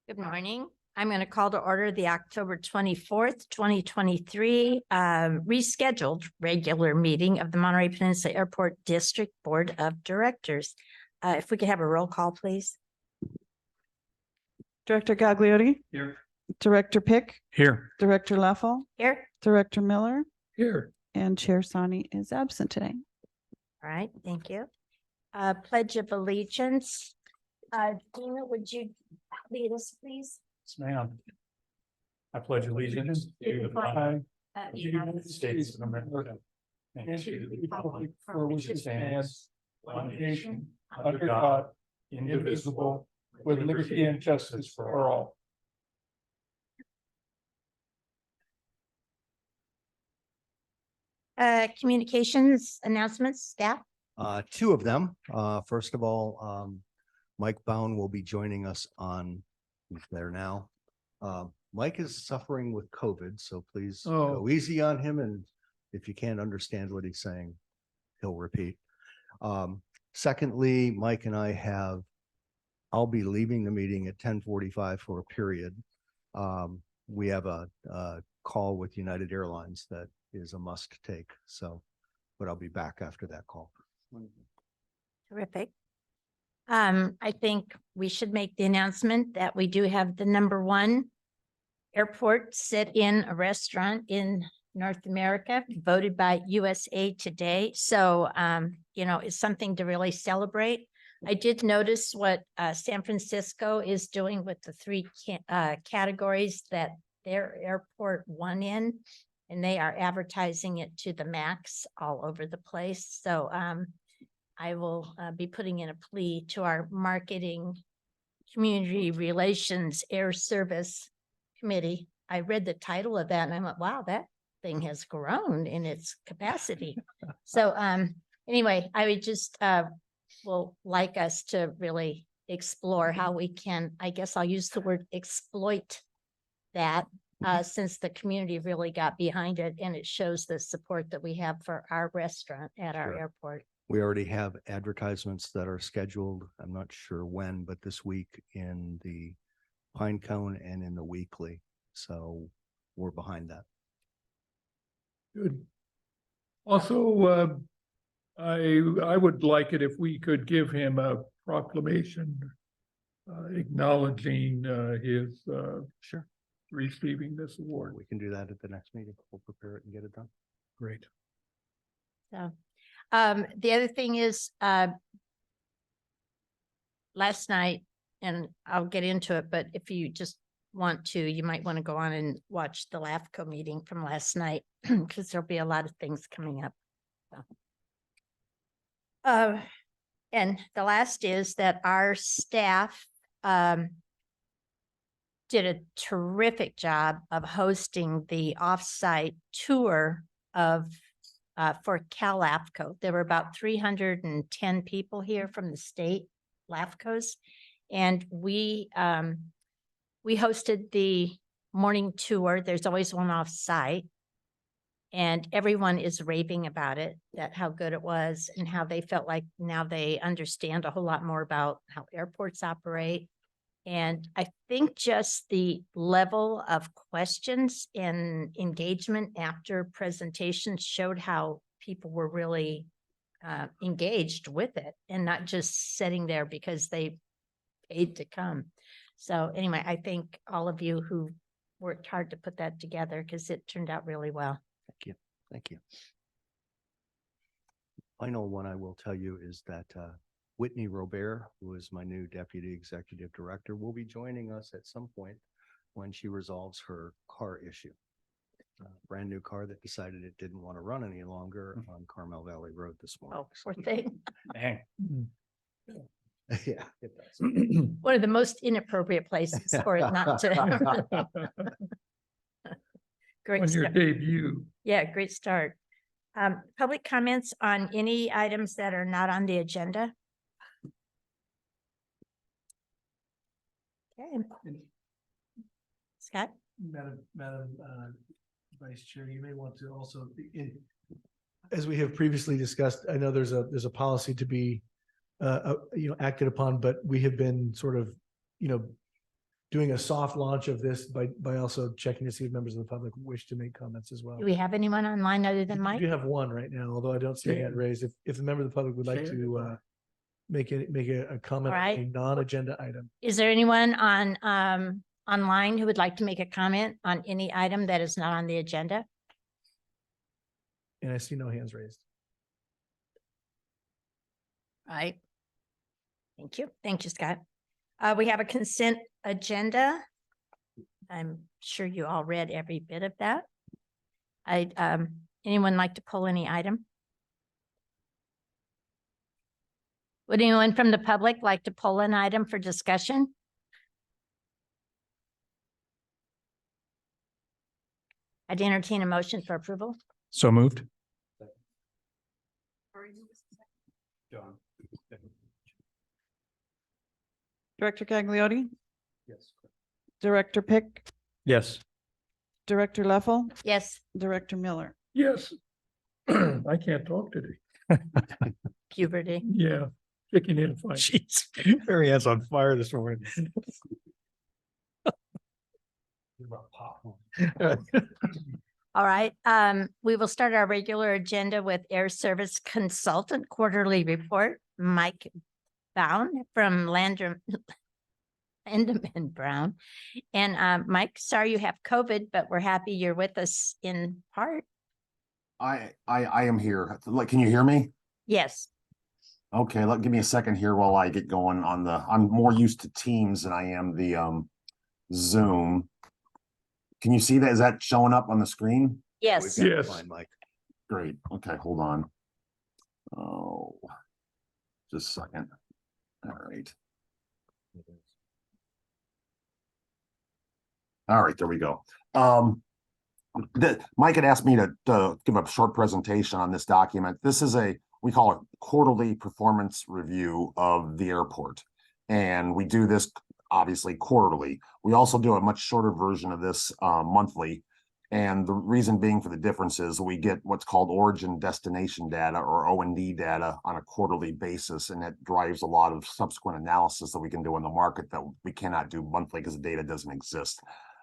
Good morning. I'm going to call to order the October 24th, 2023 rescheduled regular meeting of the Monterey Peninsula Airport District Board of Directors. If we could have a roll call, please. Director Gagliotti? Here. Director Pick? Here. Director Leffel? Here. Director Miller? Here. And Chair Sani is absent today. All right, thank you. Pledge of Allegiance. Dina, would you lead us, please? Yes, ma'am. I pledge allegiance to the flag of the United States of America and to the republic for which it stands, one nation, under God, indivisible, with liberty and justice for all. Communications announcements, staff. Two of them. First of all, Mike Bound will be joining us on, he's there now. Mike is suffering with COVID, so please go easy on him. And if you can't understand what he's saying, he'll repeat. Secondly, Mike and I'll be leaving the meeting at 10:45 for a period. We have a call with United Airlines that is a must take. So, but I'll be back after that call. Terrific. I think we should make the announcement that we do have the #1 airport sit-in a restaurant in North America, voted by USA Today. So, it's something to really celebrate. I did notice what San Francisco is doing with the three categories that their airport won in, and they are advertising it to the max all over the place. So, I will be putting in a plea to our marketing, community relations, air service committee. I read the title of that and I went, wow, that thing has grown in its capacity. So anyway, I would just will like us to really explore how we can, I guess I'll use the word exploit that since the community really got behind it, and it shows the support that we have for our restaurant at our airport. We already have advertisements that are scheduled. I'm not sure when, but this week in the Pine Cone and in the Weekly. So we're behind that. Good. Also, I would like it if we could give him a proclamation acknowledging his Sure. receiving this award. We can do that at the next meeting. We'll prepare it and get it done. Great. So the other thing is last night, and I'll get into it, but if you just want to, you might want to go on and watch the LAFCO meeting from last night because there'll be a lot of things coming up. So. And the last is that our staff did a terrific job of hosting the offsite tour of for Cal LAFCO. There were about 310 people here from the state LAFCOs, and we hosted the morning tour. There's always one off site, and everyone is raving about it, that how good it was and how they felt like now they understand a whole lot more about how airports operate. And I think just the level of questions and engagement after presentations showed how people were really engaged with it and not just sitting there because they paid to come. So anyway, I thank all of you who worked hard to put that together because it turned out really well. Thank you. Thank you. Final one I will tell you is that Whitney Robert, who is my new deputy executive director, will be joining us at some point when she resolves her car issue. Brand new car that decided it didn't want to run any longer on Carmel Valley Road this morning. Oh, poor thing. Dang. Yeah, it does. One of the most inappropriate places for it not to. Great On your start. debut. Yeah, great start. Public comments on any items that are not on the agenda? Okay. Scott? Madam Vice Chair, you may want to also, as we have previously discussed, I know there's a policy to be acted upon, but we have been sort of doing a soft launch of this by also checking to see if members of the public wish to make comments as well. Do we have anyone online other than Mike? You have one right now, although I don't see a hand raised. If a member of the public would like to make a comment on a Alright. non-agenda item. Is there anyone on online who would like to make a comment on any item that is not on the agenda? And I see no hands raised. Right. Thank you. Thank you, Scott. We have a consent agenda. I'm sure you all read every bit of that. Anyone like to pull any item? Would anyone from the public like to pull an item for discussion? I'd entertain a motion for approval. So moved. John. Director Gagliardi, Yes. Director Pick, Yes. Director Leffel, Yes, Director Miller. Yes. I can't talk today. puberty. Yeah, kicking in fine. Jeez, Mary Ann's on fire this morning. All right, we will start our regular agenda with Air Service Consultant Quarterly Report. Mike Bound from Landrum, Enderman Brown. And Mike, sorry you have COVID, but we're happy you're with us in part. I am here. Like, can you hear me? Yes, Okay, give me a second here while I get going on the, I'm more used to Teams than I am the Zoom. Can you see that? Is that showing up on the screen? yes. Yeah. Yes. Fine, Mike. Great. Okay, hold on. Oh, just a second. All right. All right, there we go. Mike had asked me to give a short presentation on this document. This is we call it quarterly performance review of the airport. And we do this obviously quarterly. We also do a much shorter version of this monthly. And the reason being for the difference is we get what's called origin destination data or O&D data on a quarterly basis. And that drives a lot of subsequent analysis that we can do in the market that we cannot do monthly because the data doesn't exist.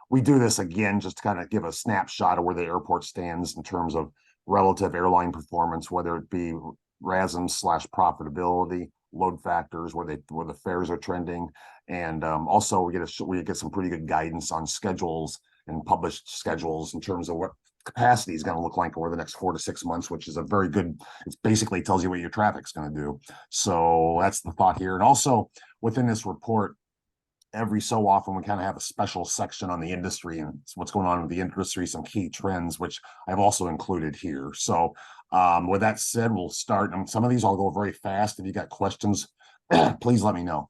We do this again, just to kind of give a snapshot of where the airport stands in terms of relative airline performance, whether it be RASM/profitability, load factors, where the fares are trending. And also we get some pretty good guidance on schedules and published schedules in terms of what capacity is going to look like over the next 4 to 6 months, which is a very good, it basically tells you what your traffic's going to do. So that's the thought here. And also within this report, every so often we kind of have a special section on the industry and what's going on with the industry, some key trends, which I've also included here. So with that said, we'll start. And some of these I'll go very fast. If you got questions, please let me know.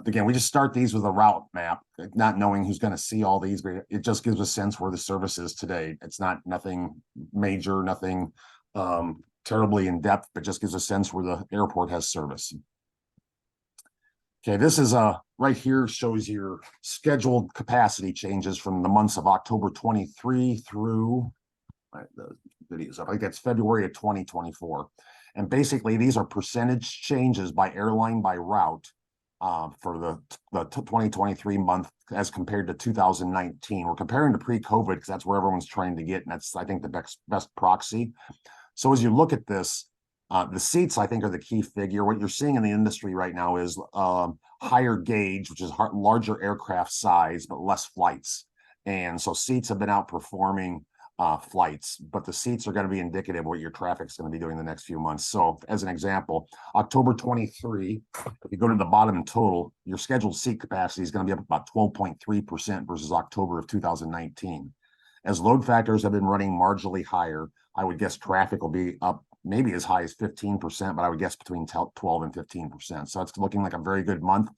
Again, we just start these with a route map, not knowing who's going to see all these, but it just gives a sense where the service is today. It's not nothing major, nothing terribly in depth, but just gives a sense where the airport has service. Okay, this is right here shows your scheduled capacity changes from the months of October 23 through the videos. I think that's February of 2024. And basically these are percentage changes by airline by route for the 2023 month as compared to 2019. We're comparing to pre-COVID because that's where everyone's trying to get, and that's I think the best proxy. So as you look at this, the seats, I think, are the key figure. What you're seeing in the industry right now is higher gauge, which is larger aircraft size, but less flights. And so seats have been outperforming flights, but the seats are going to be indicative of what your traffic's going to be doing the next few months. So as an example, October 23, if you go to the bottom total, your scheduled seat capacity is going to be up about 12.3% versus October of 2019. As load factors have been running marginally higher, I would guess traffic will be up maybe as high as 15%, but I would guess between 12 and 15%. So it's looking like a very good month.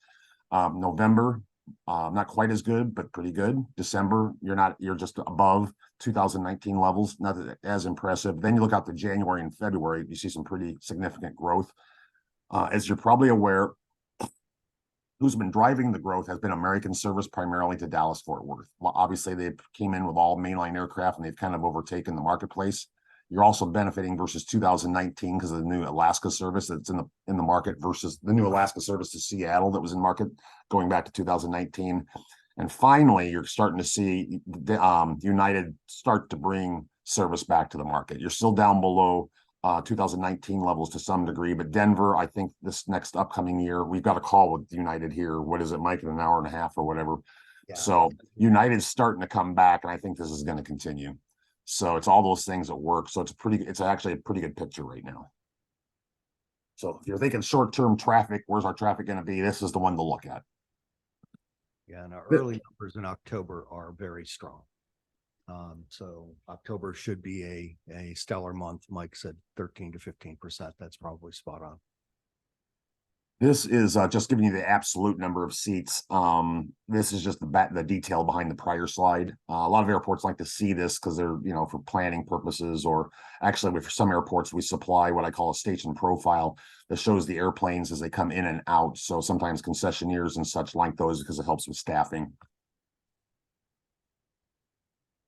November, not quite as good, but pretty good. December, you're just above 2019 levels, not as impressive. Then you look out to January and February, you see some pretty significant growth. As you're probably aware, who's been driving the growth has been American service primarily to Dallas-Fort Worth. Well, obviously they came in with all mainline aircraft and they've kind of overtaken the marketplace. You're also benefiting versus 2019 because of the new Alaska service that's in the market versus the new Alaska service to Seattle that was in market going back to 2019. And finally, you're starting to see United start to bring service back to the market. You're still down below 2019 levels to some degree, but Denver, I think this next upcoming year, we've got a call with United here. What is it, Mike, in an hour and a half or whatever? Yeah. So United's starting to come back, and I think this is going to continue. So it's all those things at work. So it's actually a pretty good picture right now. So if you're thinking short-term traffic, where's our traffic going to be? This is the one to look at. Yeah, and our early numbers in October are very strong. So October should be a stellar month. Mike said 13 to 15%. That's probably spot on. This is just giving you the absolute number of seats. This is just the detail behind the prior slide. A lot of airports like to see this because they're, for planning purposes, or actually for some airports, we supply what I call a station profile that shows the airplanes as they come in and out. So sometimes concessionaires and such like those because it helps with staffing.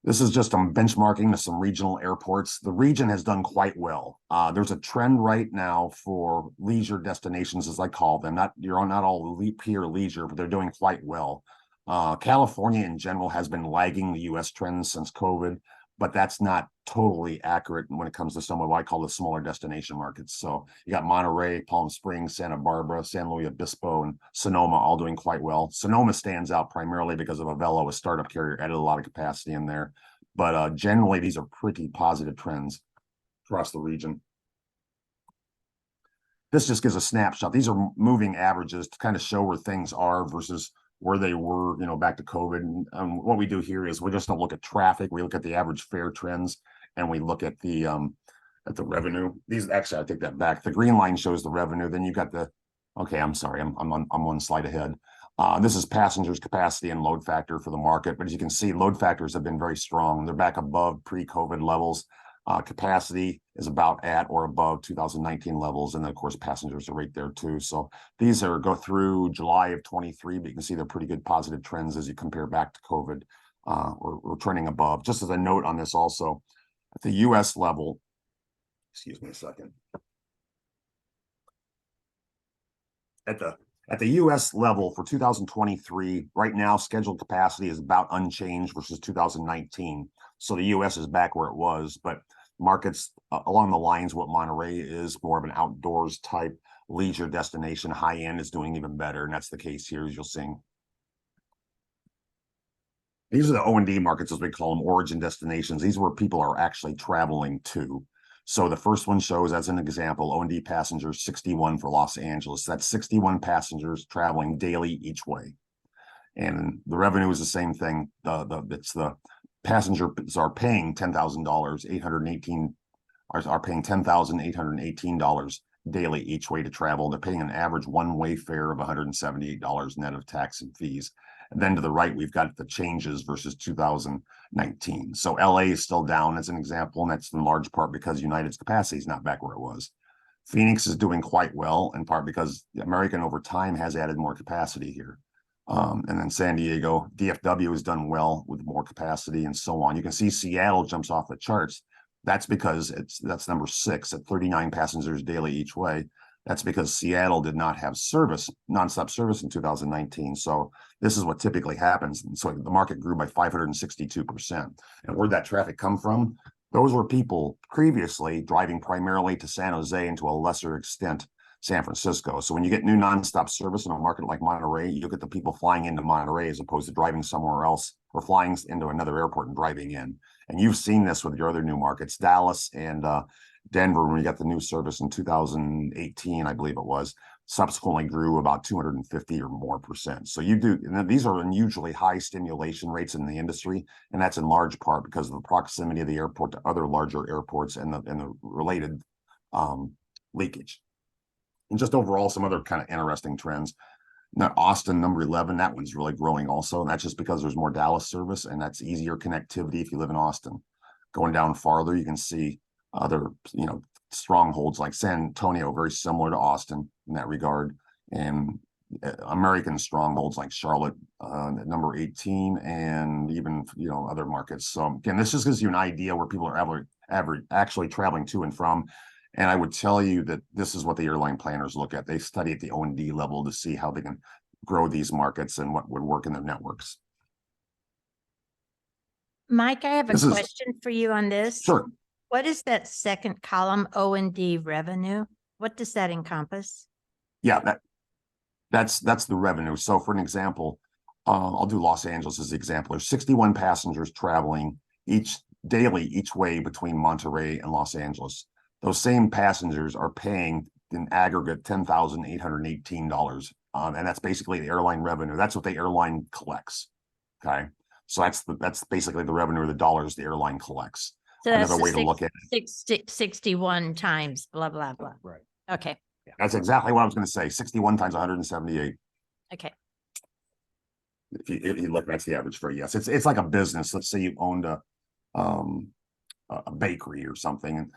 This is just benchmarking to some regional airports. The region has done quite well. There's a trend right now for leisure destinations, as I call them. Not all pure leisure, but they're doing quite well. California in general has been lagging the U.S. trends since COVID, but that's not totally accurate when it comes to some of what I call the smaller destination markets. So you got Monterey, Palm Springs, Santa Barbara, San Luis Obispo, and Sonoma all doing quite well. Sonoma stands out primarily because of Avelo, a startup carrier, added a lot of capacity in there. But generally, these are pretty positive trends across the region. This just gives a snapshot. These are moving averages to kind of show where things are versus where they were, back to COVID. And what we do here is we just don't look at traffic. We look at the average fare trends, and we look at the revenue. These actually, I take that back. The green line shows the revenue. Then you got okay, I'm sorry, I'm one slide ahead. This is passengers capacity and load factor for the market. But as you can see, load factors have been very strong. They're back above pre-COVID levels. Capacity is about at or above 2019 levels. And then of course, passengers are right there too. So these go through July of 23, but you can see they're pretty good positive trends as you compare back to COVID. We're trending above. Just as a note on this also, at the US level, excuse me a second. At the US level for 2023, right now, scheduled capacity is about unchanged versus 2019. So the US is back where it was, but markets along the lines what Monterey is, more of an outdoors type leisure destination. High end is doing even better, and that's the case here, as you'll see. These are the O&D markets, as we call them, origin destinations. These are where people are actually traveling to. So the first one shows, as an example, O&D passengers 61 for Los Angeles. That's 61 passengers traveling daily each way. And the revenue is the same thing. It's the passengers are paying $10,000, are paying $10,818 daily each way to travel. They're paying an average one-way fare of $178 net of tax and fees. And then to the right, we've got the changes versus 2019. So LA is still down as an example, and that's in large part because United's capacity is not back where it was. Phoenix is doing quite well, in part because American over time has added more capacity here. And then San Diego, DFW has done well with more capacity and so on. You can see Seattle jumps off the charts. That's because that's number 6 at 39 passengers daily each way. That's because Seattle did not have nonstop service in 2019. So this is what typically happens. And so the market grew by 562%. And where'd that traffic come from? Those were people previously driving primarily to San Jose and to a lesser extent, San Francisco. So when you get new nonstop service in a market like Monterey, you get the people flying into Monterey as opposed to driving somewhere else or flying into another airport and driving in. And you've seen this with your other new markets, Dallas and Denver, when we got the new service in 2018, I believe it was, subsequently grew about 250 or more %. So and these are unusually high stimulation rates in the industry. And that's in large part because of the proximity of the airport to other larger airports and the related leakage. And just overall, some other kind of interesting trends. Now, Austin, number 11, that one's really growing also. And that's just because there's more Dallas service, and that's easier connectivity if you live in Austin. Going down farther, you can see other, strongholds like San Antonio, very similar to Austin in that regard. And American strongholds like Charlotte, at number 18, and even, other markets. So again, this just gives you an idea where people are actually traveling to and from. And I would tell you that this is what the airline planners look at. They study at the O&D level to see how they can grow these markets and what would work in their networks. Mike, I have a This is- question for you on this. Sure. What is that second column, O&D revenue? What does that encompass? Yeah, that's the revenue. So for an example, I'll do Los Angeles as the example. There's 61 passengers traveling daily each way between Monterey and Los Angeles. Those same passengers are paying in aggregate $10,818. And that's basically the airline revenue. That's what the airline collects. Okay. So that's basically the revenue of the dollars the airline collects. So that's Another the way to look at it. 61 times blah, blah, blah. Right. Okay, That's exactly what I was going to say. 61 times 178. okay. If you look, that's the average fare. Yes, it's like a business. Let's say you owned a bakery or something, and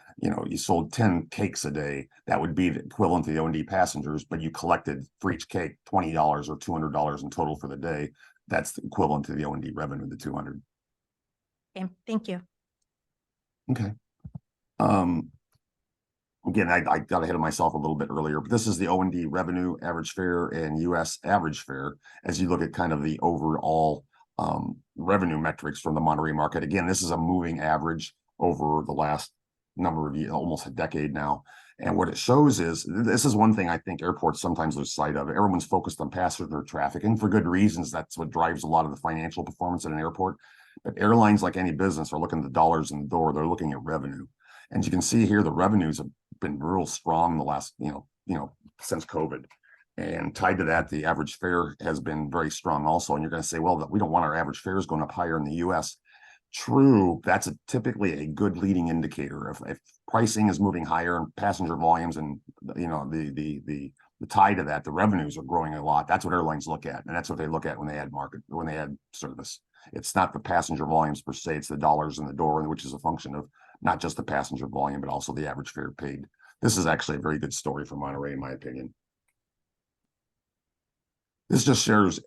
you sold 10 cakes a day. That would be the equivalent to the O&D passengers, but you collected for each cake $20 or $200 in total for the day. That's the equivalent to the O&D revenue, the 200. Okay, thank you. Okay. Again, I got ahead of myself a little bit earlier, but this is the O&D revenue, average fare, and US average fare as you look at kind of the overall revenue metrics from the Monterey market. Again, this is a moving average over the last number of years, almost a decade now. And what it shows is, this is one thing I think airports sometimes lose sight of. Everyone's focused on passenger traffic, and for good reasons. That's what drives a lot of the financial performance at an airport. But airlines, like any business, are looking at the dollars in the door. They're looking at revenue. And you can see here, the revenues have been real strong the last, since COVID. And tied to that, the average fare has been very strong also. And you're going to say, well, we don't want our average fares going up higher in the US. True, that's typically a good leading indicator. If pricing is moving higher and passenger volumes and the tie to that, the revenues are growing a lot. That's what airlines look at, and that's what they look at when they add service. It's not the passenger volumes per se; it's the dollars in the door, which is a function of not just the passenger volume, but also the average fare paid. This is actually a very good story for Monterey, in my opinion. This just shares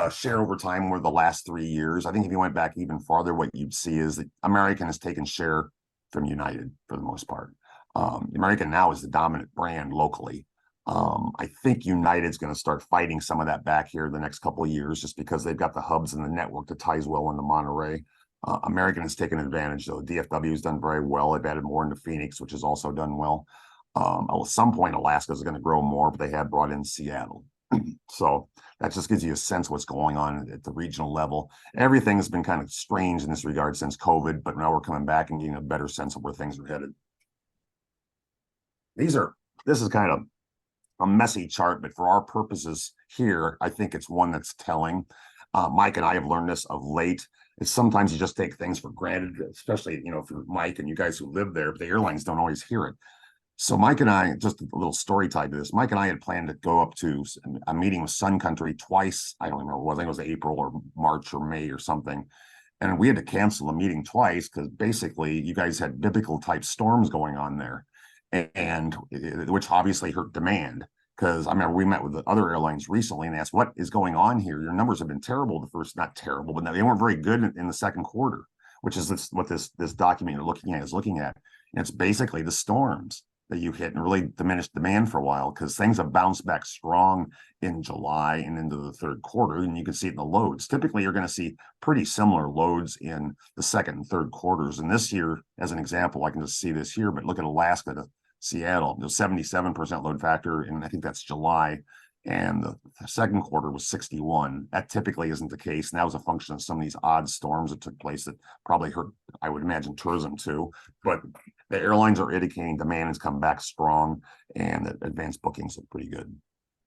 share over time over the last 3 years. I think if you went back even farther, what you'd see is that American has taken share from United for the most part. American now is the dominant brand locally. I think United's going to start fighting some of that back here the next couple of years, just because they've got the hubs and the network that ties well into Monterey. American has taken advantage, though. DFW has done very well. They've added more into Phoenix, which has also done well. At some point, Alaska is going to grow more, but they have brought in Seattle. So that just gives you a sense of what's going on at the regional level. Everything has been kind of strange in this regard since COVID, but now we're coming back and getting a better sense of where things are headed. This is kind of a messy chart, but for our purposes here, I think it's one that's telling. Mike and I have learned this of late. It's sometimes you just take things for granted, especially, for Mike and you guys who live there, but the airlines don't always hear it. So Mike and I, just a little story tied to this, Mike and I had planned to go up to a meeting with Sun Country twice. I don't remember what it was. I think it was April or March or May or something. And we had to cancel the meeting twice because basically you guys had biblical type storms going on there, and which obviously hurt demand. Because I remember we met with the other airlines recently and asked, what is going on here? Your numbers have been terrible the first, not terrible, but they weren't very good in the second quarter, which is what this document you're looking at is looking at. And it's basically the storms that you hit and really diminished demand for a while, because things have bounced back strong in July and into the third quarter. And you can see it in the loads. Typically, you're going to see pretty similar loads in the second and third quarters. And this year, as an example, I can just see this here, but look at Alaska to Seattle, the 77% load factor, and I think that's July. And the second quarter was 61. That typically isn't the case. And that was a function of some of these odd storms that took place that probably hurt, I would imagine, tourism too. But the airlines are indicating demand has come back strong and that advanced bookings look pretty good.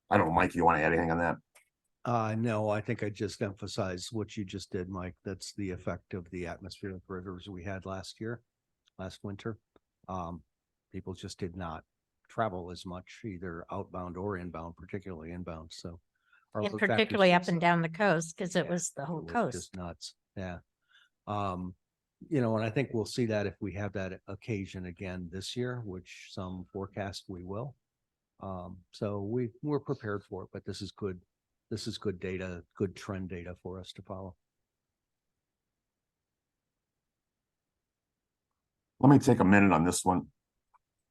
I don't know, Mike, you want to add anything on that? No, I think I just emphasized what you just did, Mike. That's the effect of the atmospheric rivers we had last winter. People just did not travel as much, either outbound or inbound, particularly inbound. So, And particularly up and down the coast, because it was the whole was coast. just nuts. Yeah. And I think we'll see that if we have that occasion again this year, which some forecast we will. So we're prepared for it, but this is good this is good data, good trend data for us to follow. Let me take a minute on this one.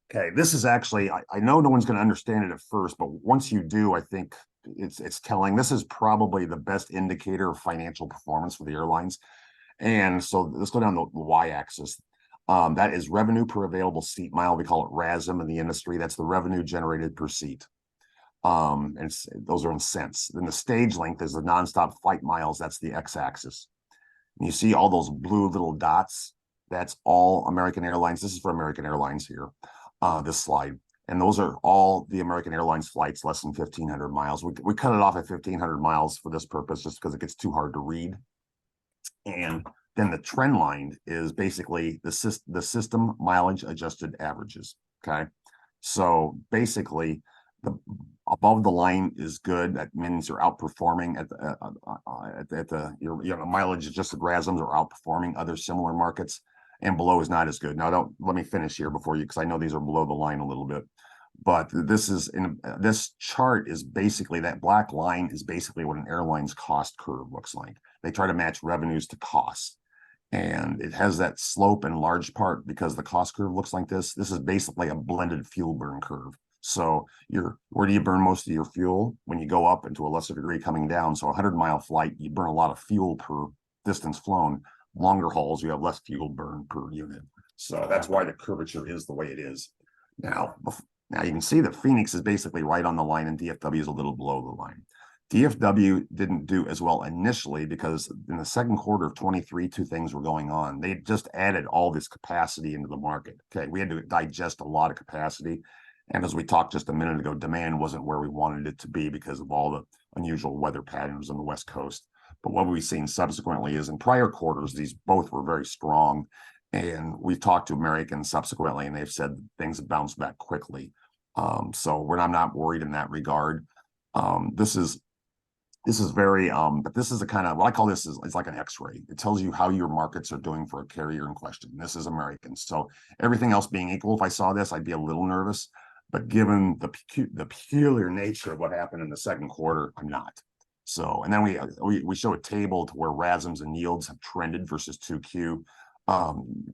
Okay, this is actually, I know no one's going to understand it at first, but once you do, I think it's telling. This is probably the best indicator of financial performance for the airlines. And so let's go down the y-axis. That is revenue per available seat mile. We call it RASM in the industry. That's the revenue generated per seat. And those are in cents. Then the stage length is the nonstop flight miles. That's the x-axis. And you see all those blue little dots. That's all American Airlines. This is for American Airlines here, this slide. And those are all the American Airlines flights less than 1,500 miles. We cut it off at 1,500 miles for this purpose, just because it gets too hard to read. And then the trend line is basically the system mileage adjusted averages. Okay. So basically, the above the line is good. That means you're outperforming your mileage adjusted RASMs are outperforming other similar markets, and below is not as good. Now, let me finish here before you, because I know these are below the line a little bit. But this chart is basically, that black line is basically what an airline's cost curve looks like. They try to match revenues to costs. And it has that slope in large part because the cost curve looks like this. This is basically a blended fuel burn curve. So where do you burn most of your fuel? When you go up, and to a lesser degree coming down. So a 100-mile flight, you burn a lot of fuel per distance flown. Longer hauls, you have less fuel burn per unit. So that's why the curvature is the way it is. Now you can see that Phoenix is basically right on the line, and DFW is a little below the line. DFW didn't do as well initially because in the second quarter of 23, two things were going on. They just added all this capacity into the market. Okay, we had to digest a lot of capacity. And as we talked just a minute ago, demand wasn't where we wanted it to be because of all the unusual weather patterns on the West Coast. But what we've seen subsequently is in prior quarters, these both were very strong. And we've talked to Americans subsequently, and they've said things have bounced back quickly. So I'm not worried in that regard. This is very, but this is a kind of, what I call this is, it's like an X-ray. It tells you how your markets are doing for a carrier in question. This is American. So everything else being equal, if I saw this, I'd be a little nervous. But given the peculiar nature of what happened in the second quarter, I'm not. So, and then we show a table to where RASMs and yields have trended versus 2Q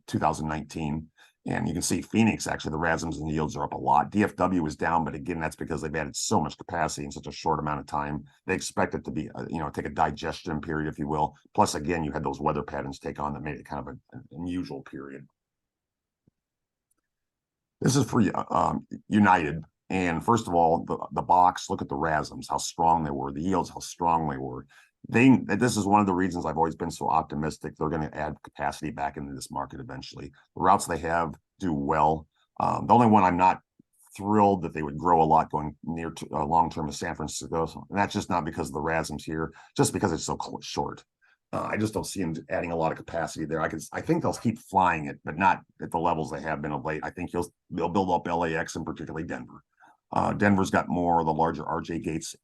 2019. And you can see Phoenix, actually, the RASMs and yields are up a lot. DFW is down, but again, that's because they've added so much capacity in such a short amount of time. They expect it to be, take a digestion period, if you will. Plus, again, you had those weather patterns take on that made it kind of an unusual period. This is for United. And first of all, the box, look at the RASMs, how strong they were, the yields, how strong they were. This is one of the reasons I've always been so optimistic. They're going to add capacity back into this market eventually. The routes they have do well. The only one I'm not thrilled that they would grow a lot going near to long-term is San Francisco. And that's just not because of the RASMs here, just because it's so short. I just don't see them adding a lot of capacity there. I think they'll keep flying it, but not at the levels they have been of late. I think they'll build up LAX and particularly Denver. Denver's got more of the larger RJ gates.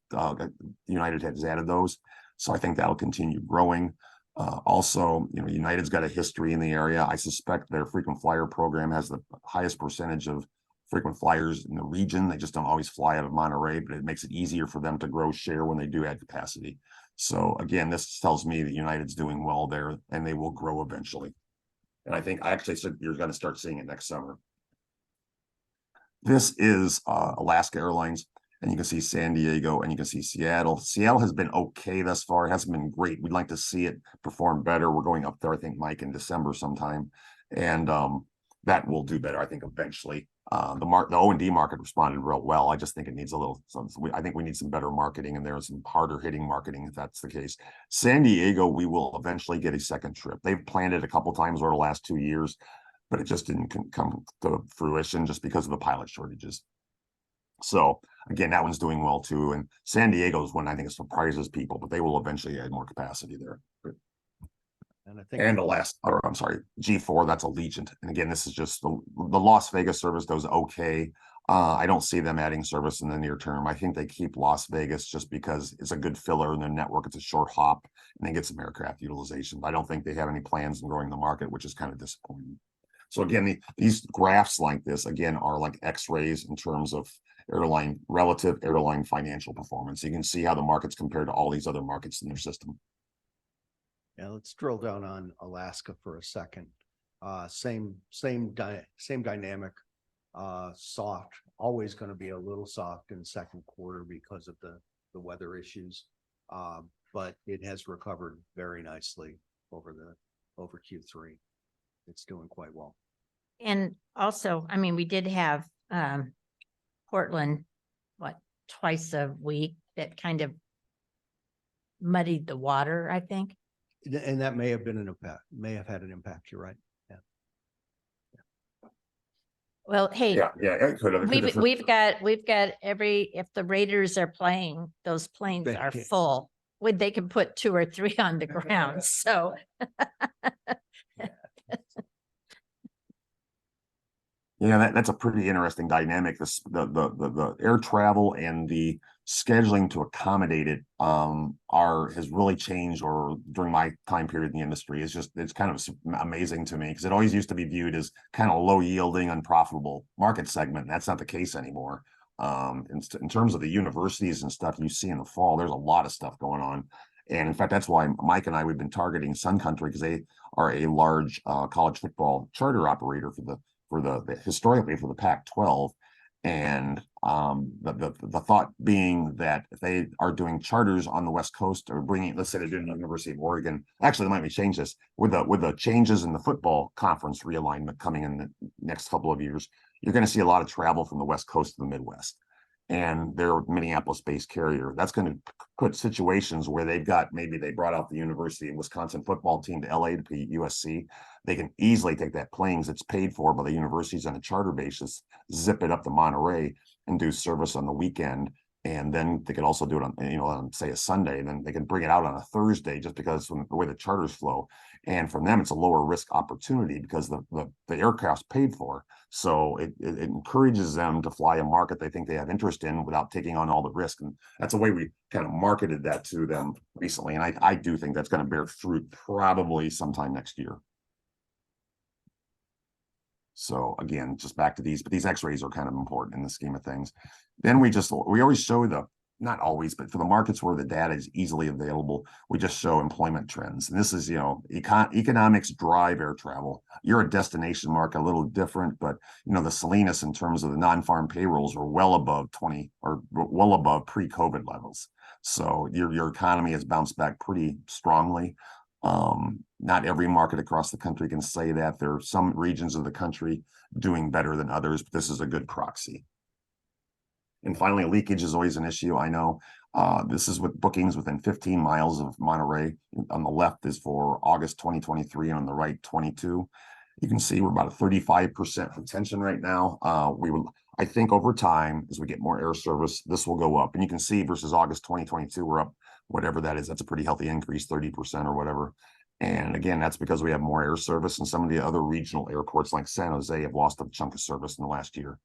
United has added those. So I think that'll continue growing. Also, United's got a history in the area. I suspect their frequent flyer program has the highest percentage of frequent flyers in the region. They just don't always fly out of Monterey, but it makes it easier for them to grow share when they do add capacity. So again, this tells me that United's doing well there, and they will grow eventually. And I think I actually said you're going to start seeing it next summer. This is Alaska Airlines. And you can see San Diego and you can see Seattle. Seattle has been okay thus far. It hasn't been great. We'd like to see it perform better. We're going up there, I think, Mike, in December sometime. And that will do better, I think, eventually. The O&D market responded real well. I just think it needs a little, I think we need some better marketing in there, some harder hitting marketing if that's the case. San Diego, we will eventually get a second trip. They've planned it a couple times over the last 2 years, but it just didn't come to fruition just because of the pilot shortages. So again, that one's doing well too. And San Diego is one I think surprises people, but they will eventually add more capacity there. And I think, And G4, that's Allegiant. And again, this is just the Las Vegas service does okay. I don't see them adding service in the near term. I think they keep Las Vegas just because it's a good filler in their network. It's a short hop and they get some aircraft utilization. But I don't think they have any plans in growing the market, which is kind of disappointing. So again, these graphs like this, again, are like X-rays in terms of relative airline financial performance. You can see how the markets compare to all these other markets in their system. Yeah, let's drill down on Alaska for a second. Same dynamic, soft, always going to be a little soft in second quarter because of the weather issues. But it has recovered very nicely over Q3. It's doing quite well. And also, I mean, we did have Portland, twice a week that kind of muddied the water, I think. And that may have been an impact, may have had an impact. You're right. Yeah. Well, hey, Yeah, it could have. we've got if the Raiders are playing, those planes are full. They can put 2 or 3 on the ground. So Yeah, that's a pretty interesting dynamic. The air travel and the scheduling to accommodate it has really changed or during my time period in the industry. It's kind of amazing to me because it always used to be viewed as kind of low yielding, unprofitable market segment. That's not the case anymore. In terms of the universities and stuff you see in the fall, there's a lot of stuff going on. And in fact, that's why Mike and I, we've been targeting Sun Country because they are a large college football charter operator historically for the Pac-12, and the thought being that if they are doing charters on the West Coast or bringing, let's say they're doing the University of Oregon, actually, let me change this with the changes in the football conference realignment coming in the next couple of years, you're going to see a lot of travel from the West Coast to the Midwest. And they're a Minneapolis-based carrier. That's going to put situations where maybe they brought out the University of Wisconsin football team to LA to beat USC. They can easily take that plane that's paid for by the universities on a charter basis, zip it up to Monterey and do service on the weekend. And then they could also do it on say a Sunday, and then they can bring it out on a Thursday just because of the way the charters flow. And from them, it's a lower risk opportunity because the aircraft's paid for. So it encourages them to fly a market they think they have interest in without taking on all the risk. And that's a way we kind of marketed that to them recently. And I do think that's going to bear fruit probably sometime next year. So again, just back to these, but these X-rays are kind of important in the scheme of things. Then we always show not always, but for the markets where the data is easily available, we just show employment trends. And this is, economics drive air travel. You're a destination market, a little different, but the Salinas in terms of the non-farm payrolls are well above pre-COVID levels. So your economy has bounced back pretty strongly. Not every market across the country can say that. There are some regions of the country doing better than others, but this is a good proxy. And finally, leakage is always an issue. I know this is with bookings within 15 miles of Monterey. On the left is for August 2023, and on the right, 22. You can see we're about a 35% retention right now. I think over time, as we get more air service, this will go up. And you can see versus August 2022, we're up whatever that is. That's a pretty healthy increase, 30% or whatever. And again, that's because we have more air service, and some of the other regional airports like San Jose have lost a chunk of service in the last year.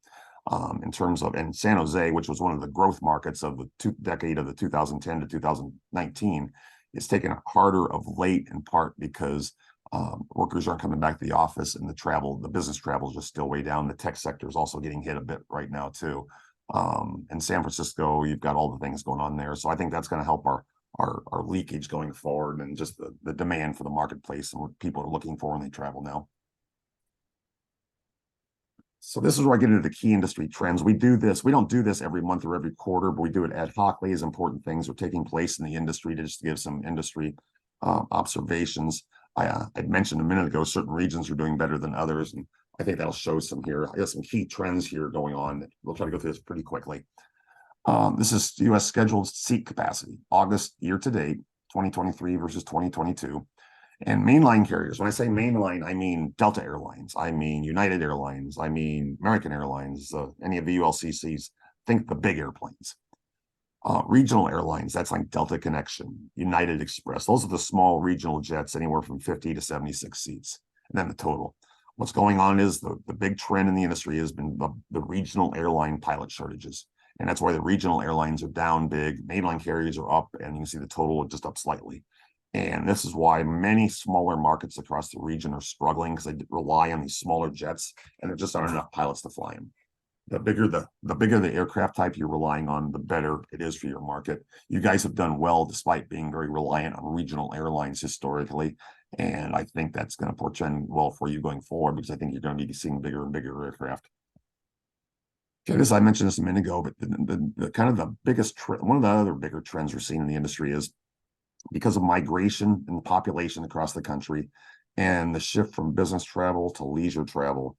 In terms of, and San Jose, which was one of the growth markets of the decade of the 2010 to 2019, it's taken harder of late, in part because workers aren't coming back to the office, and the business travel is just still way down. The tech sector is also getting hit a bit right now too. In San Francisco, you've got all the things going on there. So I think that's going to help our leakage going forward, and just the demand for the marketplace and what people are looking for when they travel now. So this is where I get into the key industry trends. We don't do this every month or every quarter, but we do it ad hocly as important things are taking place in the industry to just give some industry observations. I'd mentioned a minute ago, certain regions are doing better than others, and I think that'll show some here. I got some key trends here going on. We'll try to go through this pretty quickly. This is U.S. scheduled seat capacity, August year to date, 2023 versus 2022. And mainline carriers, when I say mainline, I mean Delta Airlines, I mean United Airlines, I mean American Airlines, any of the ULCCs, think the big airplanes. Regional airlines, that's like Delta Connection, United Express. Those are the small regional jets, anywhere from 50 to 76 seats. And then the total. What's going on is the big trend in the industry has been the regional airline pilot shortages. And that's why the regional airlines are down big. Mainline carriers are up, and you can see the total just up slightly. And this is why many smaller markets across the region are struggling because they rely on these smaller jets and there just aren't enough pilots to fly them. The bigger the aircraft type you're relying on, the better it is for your market. You guys have done well despite being very reliant on regional airlines historically. And I think that's going to portend well for you going forward because I think you're going to be seeing bigger and bigger aircraft. Okay, I mentioned this a minute ago, but the kind of the biggest one of the other bigger trends we're seeing in the industry is because of migration and population across the country and the shift from business travel to leisure travel,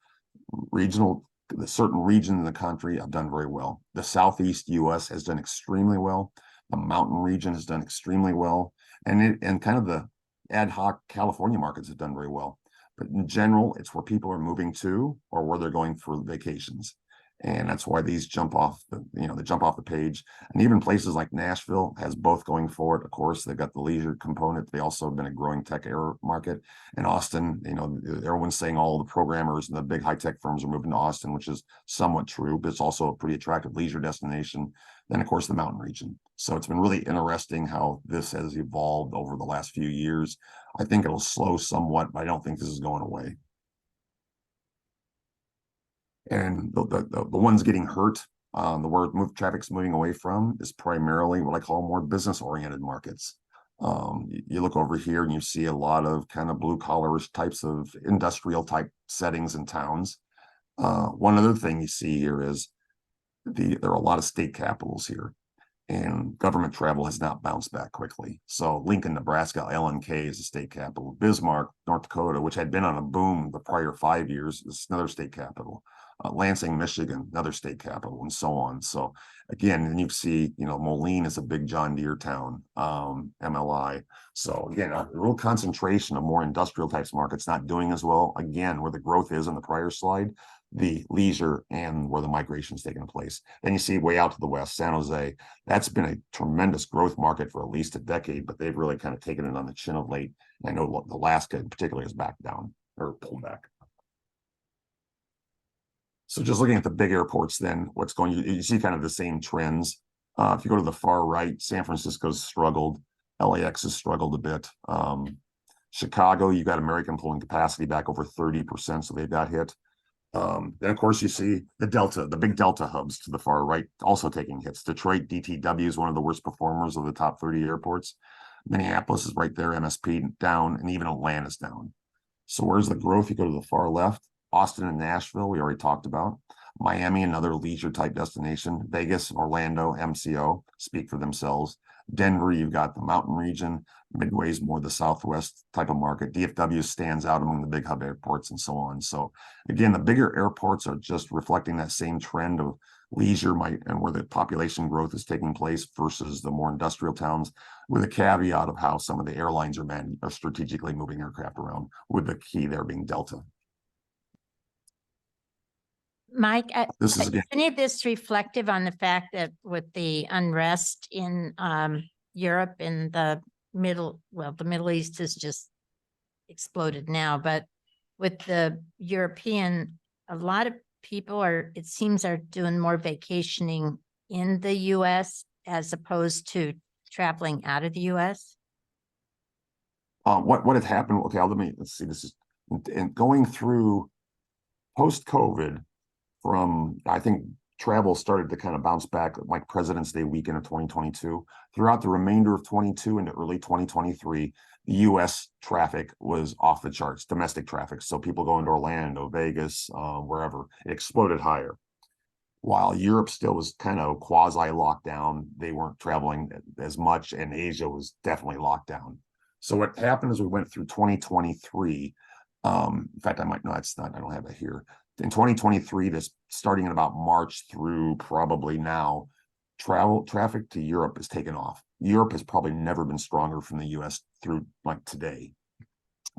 the certain regions in the country have done very well. The Southeast US has done extremely well. The mountain region has done extremely well. And kind of the ad hoc California markets have done very well. But in general, it's where people are moving to or where they're going for vacations. And that's why these jump off the page. And even places like Nashville has both going for it. Of course, they've got the leisure component. They also have been a growing tech air market. And Austin, everyone's saying all the programmers and the big high tech firms are moving to Austin, which is somewhat true, but it's also a pretty attractive leisure destination. Then, of course, the mountain region. So it's been really interesting how this has evolved over the last few years. I think it'll slow somewhat, but I don't think this is going away. And the ones getting hurt, the word traffic's moving away from is primarily what I call more business oriented markets. You look over here and you see a lot of kind of blue collar types of industrial type settings in towns. One other thing you see here is there are a lot of state capitals here and government travel has not bounced back quickly. So Lincoln, Nebraska, LNK is a state capital. Bismarck, North Dakota, which had been on a boom the prior 5 years, is another state capital. Lansing, Michigan, another state capital, and so on. So again, and you see, Moline is a big John Deere town, MLI. So again, a real concentration of more industrial types markets not doing as well. Again, where the growth is in the prior slide, the leisure and where the migration is taking place. Then you see way out to the west, San Jose. That's been a tremendous growth market for at least a decade, but they've really kind of taken it on the chin of late. And I know Alaska in particular is back down or pulled back. So just looking at the big airports, then you see kind of the same trends. If you go to the far right, San Francisco's struggled. LAX has struggled a bit. Chicago, you got American pulling capacity back over 30%, so they got hit. Then of course you see the big Delta hubs to the far right also taking hits. Detroit DTW is one of the worst performers of the top 30 airports. Minneapolis is right there, MSP down, and even Atlanta's down. So where's the growth? You go to the far left. Austin and Nashville, we already talked about. Miami, another leisure type destination. Vegas, Orlando, MCO speak for themselves. Denver, you've got the mountain region. Midway's more the Southwest type of market. DFW stands out among the big hub airports and so on. So again, the bigger airports are just reflecting that same trend of leisure and where the population growth is taking place versus the more industrial towns, with a caveat of how some of the airlines are strategically moving aircraft around, with the key there being Delta. Mike, This is is any of this reflective on the fact that with the unrest in Europe and the Middle East has just exploded now, but with the European, a lot of people it seems are doing more vacationing in the US as opposed to traveling out of the US? What had happened? Okay, let's see. This is and going through post-COVID. I think travel started to kind of bounce back like President's Day weekend of 2022. Throughout the remainder of 22 into early 2023, the US traffic was off the charts, domestic traffic. So people going to Orlando, Vegas, wherever, it exploded higher. While Europe still was kind of quasi locked down, they weren't traveling as much, and Asia was definitely locked down. So what happened is we went through 2023. In fact, I don't have it here. In 2023, starting in about March through probably now, traffic to Europe has taken off. Europe has probably never been stronger from the US through like today.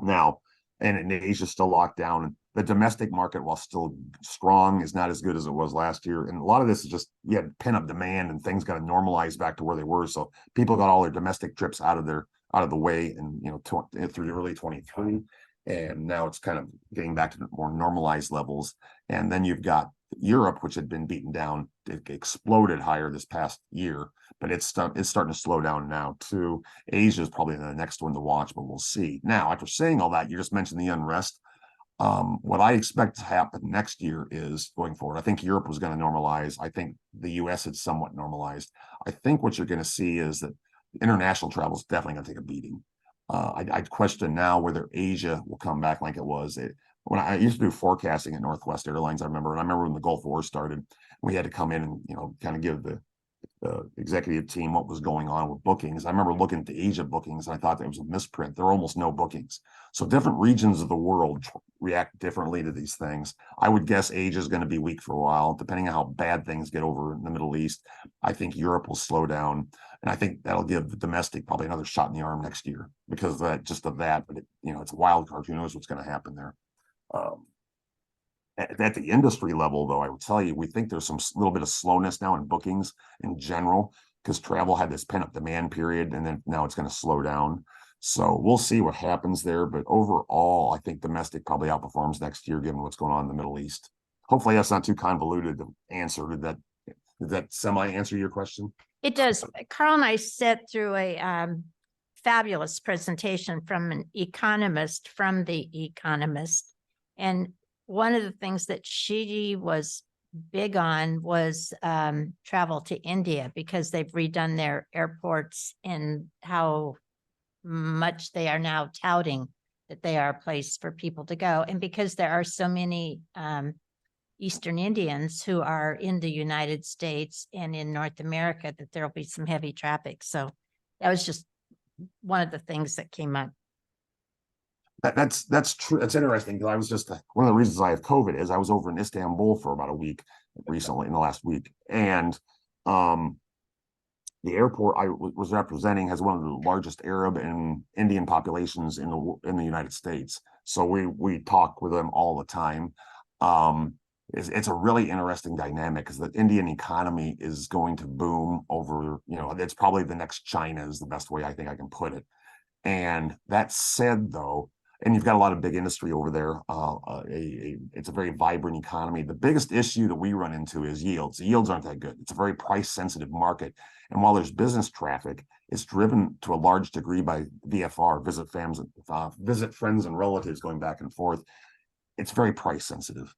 Now, and Asia still locked down. And the domestic market, while still strong, is not as good as it was last year. And a lot of this is just, you had pent-up demand and things got to normalize back to where they were. So people got all their domestic trips out of the way and through early 23. And now it's kind of getting back to more normalized levels. And then you've got Europe, which had been beaten down, it exploded higher this past year, but it's starting to slow down now too. Asia is probably the next one to watch, but we'll see. Now, after saying all that, you just mentioned the unrest. What I expect to happen next year is going forward. I think Europe was going to normalize. I think the US had somewhat normalized. I think what you're going to see is that international travel is definitely going to take a beating. I'd question now whether Asia will come back like it was. When I used to do forecasting at Northwest Airlines, I remember when the Gulf War started, we had to come in and, kind of give the executive team what was going on with bookings. I remember looking at the Asia bookings and I thought that was a misprint. There were almost no bookings. So different regions of the world react differently to these things. I would guess Asia is going to be weak for a while, depending on how bad things get over in the Middle East. I think Europe will slow down. And I think that'll give the domestic probably another shot in the arm next year because of that. But it's a wild card. Who knows what's going to happen there? At the industry level, though, I would tell you, we think there's some little bit of slowness now in bookings in general because travel had this pent-up demand period, and then now it's going to slow down. So we'll see what happens there. But overall, I think domestic probably outperforms next year, given what's going on in the Middle East. Hopefully, that's not too convoluted to answer. Did that semi-answer your question? It does. Carl and I sat through a fabulous presentation from an economist from The Economist. And one of the things that she was big on was travel to India because they've redone their airports and how much they are now touting that they are a place for people to go. And because there are so many Eastern Indians who are in the United States and in North America, that there'll be some heavy traffic. So that was just one of the things that came up. That's true. That's interesting because I was just one of the reasons I have COVID is I was over in Istanbul for about a week recently in the last week, and the airport I was representing has one of the largest Arab and Indian populations in the United States. So we talk with them all the time. It's a really interesting dynamic because the Indian economy is going to boom over. It's probably the next China is the best way I think I can put it. And that said, though. And you've got a lot of big industry over there. It's a very vibrant economy. The biggest issue that we run into is yields. The yields aren't that good. It's a very price-sensitive market. And while there's business traffic, it's driven to a large degree by VFR, visit friends and relatives going back and forth. It's very price-sensitive.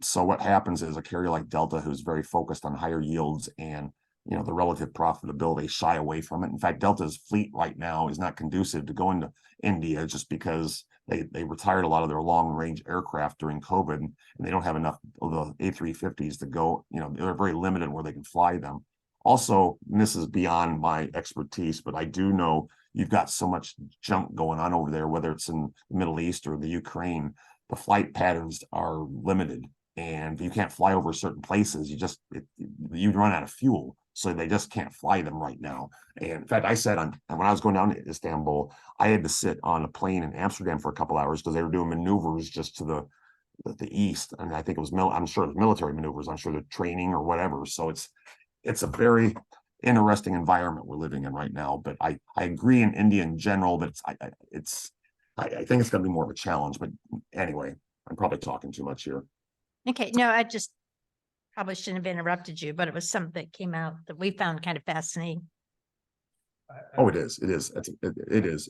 So what happens is a carrier like Delta, who's very focused on higher yields and the relative profitability, shy away from it. In fact, Delta's fleet right now is not conducive to going to India just because they retired a lot of their long-range aircraft during COVID, and they don't have enough of the A350s to go. They're very limited where they can fly them. Also, and this is beyond my expertise, but I do know you've got so much junk going on over there, whether it's in the Middle East or the Ukraine, the flight patterns are limited. And you can't fly over certain places. You run out of fuel. So they just can't fly them right now. And in fact, I said when I was going down to Istanbul, I had to sit on a plane in Amsterdam for a couple hours because they were doing maneuvers just to the east. And I think it was I'm sure it was military maneuvers. I'm sure they're training or whatever. So it's a very interesting environment we're living in right now. But I agree in India in general, but I think it's going to be more of a challenge. But anyway, I'm probably talking too much here. Okay, no, I just probably shouldn't have interrupted you, but it was something that came out that we found kind of fascinating. Oh, it is. It is. It is.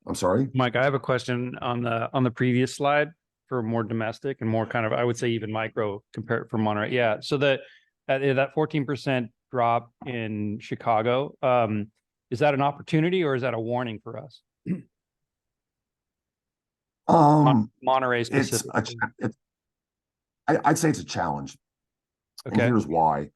I'm sorry, Mike, I have a question on the previous slide for more domestic and more kind of, I would say even micro compared for Monterey. Yeah. So that 14% drop in Chicago, is that an opportunity or is that a warning for us? Monterey specifically. I'd say it's a challenge. And Okay. here's why.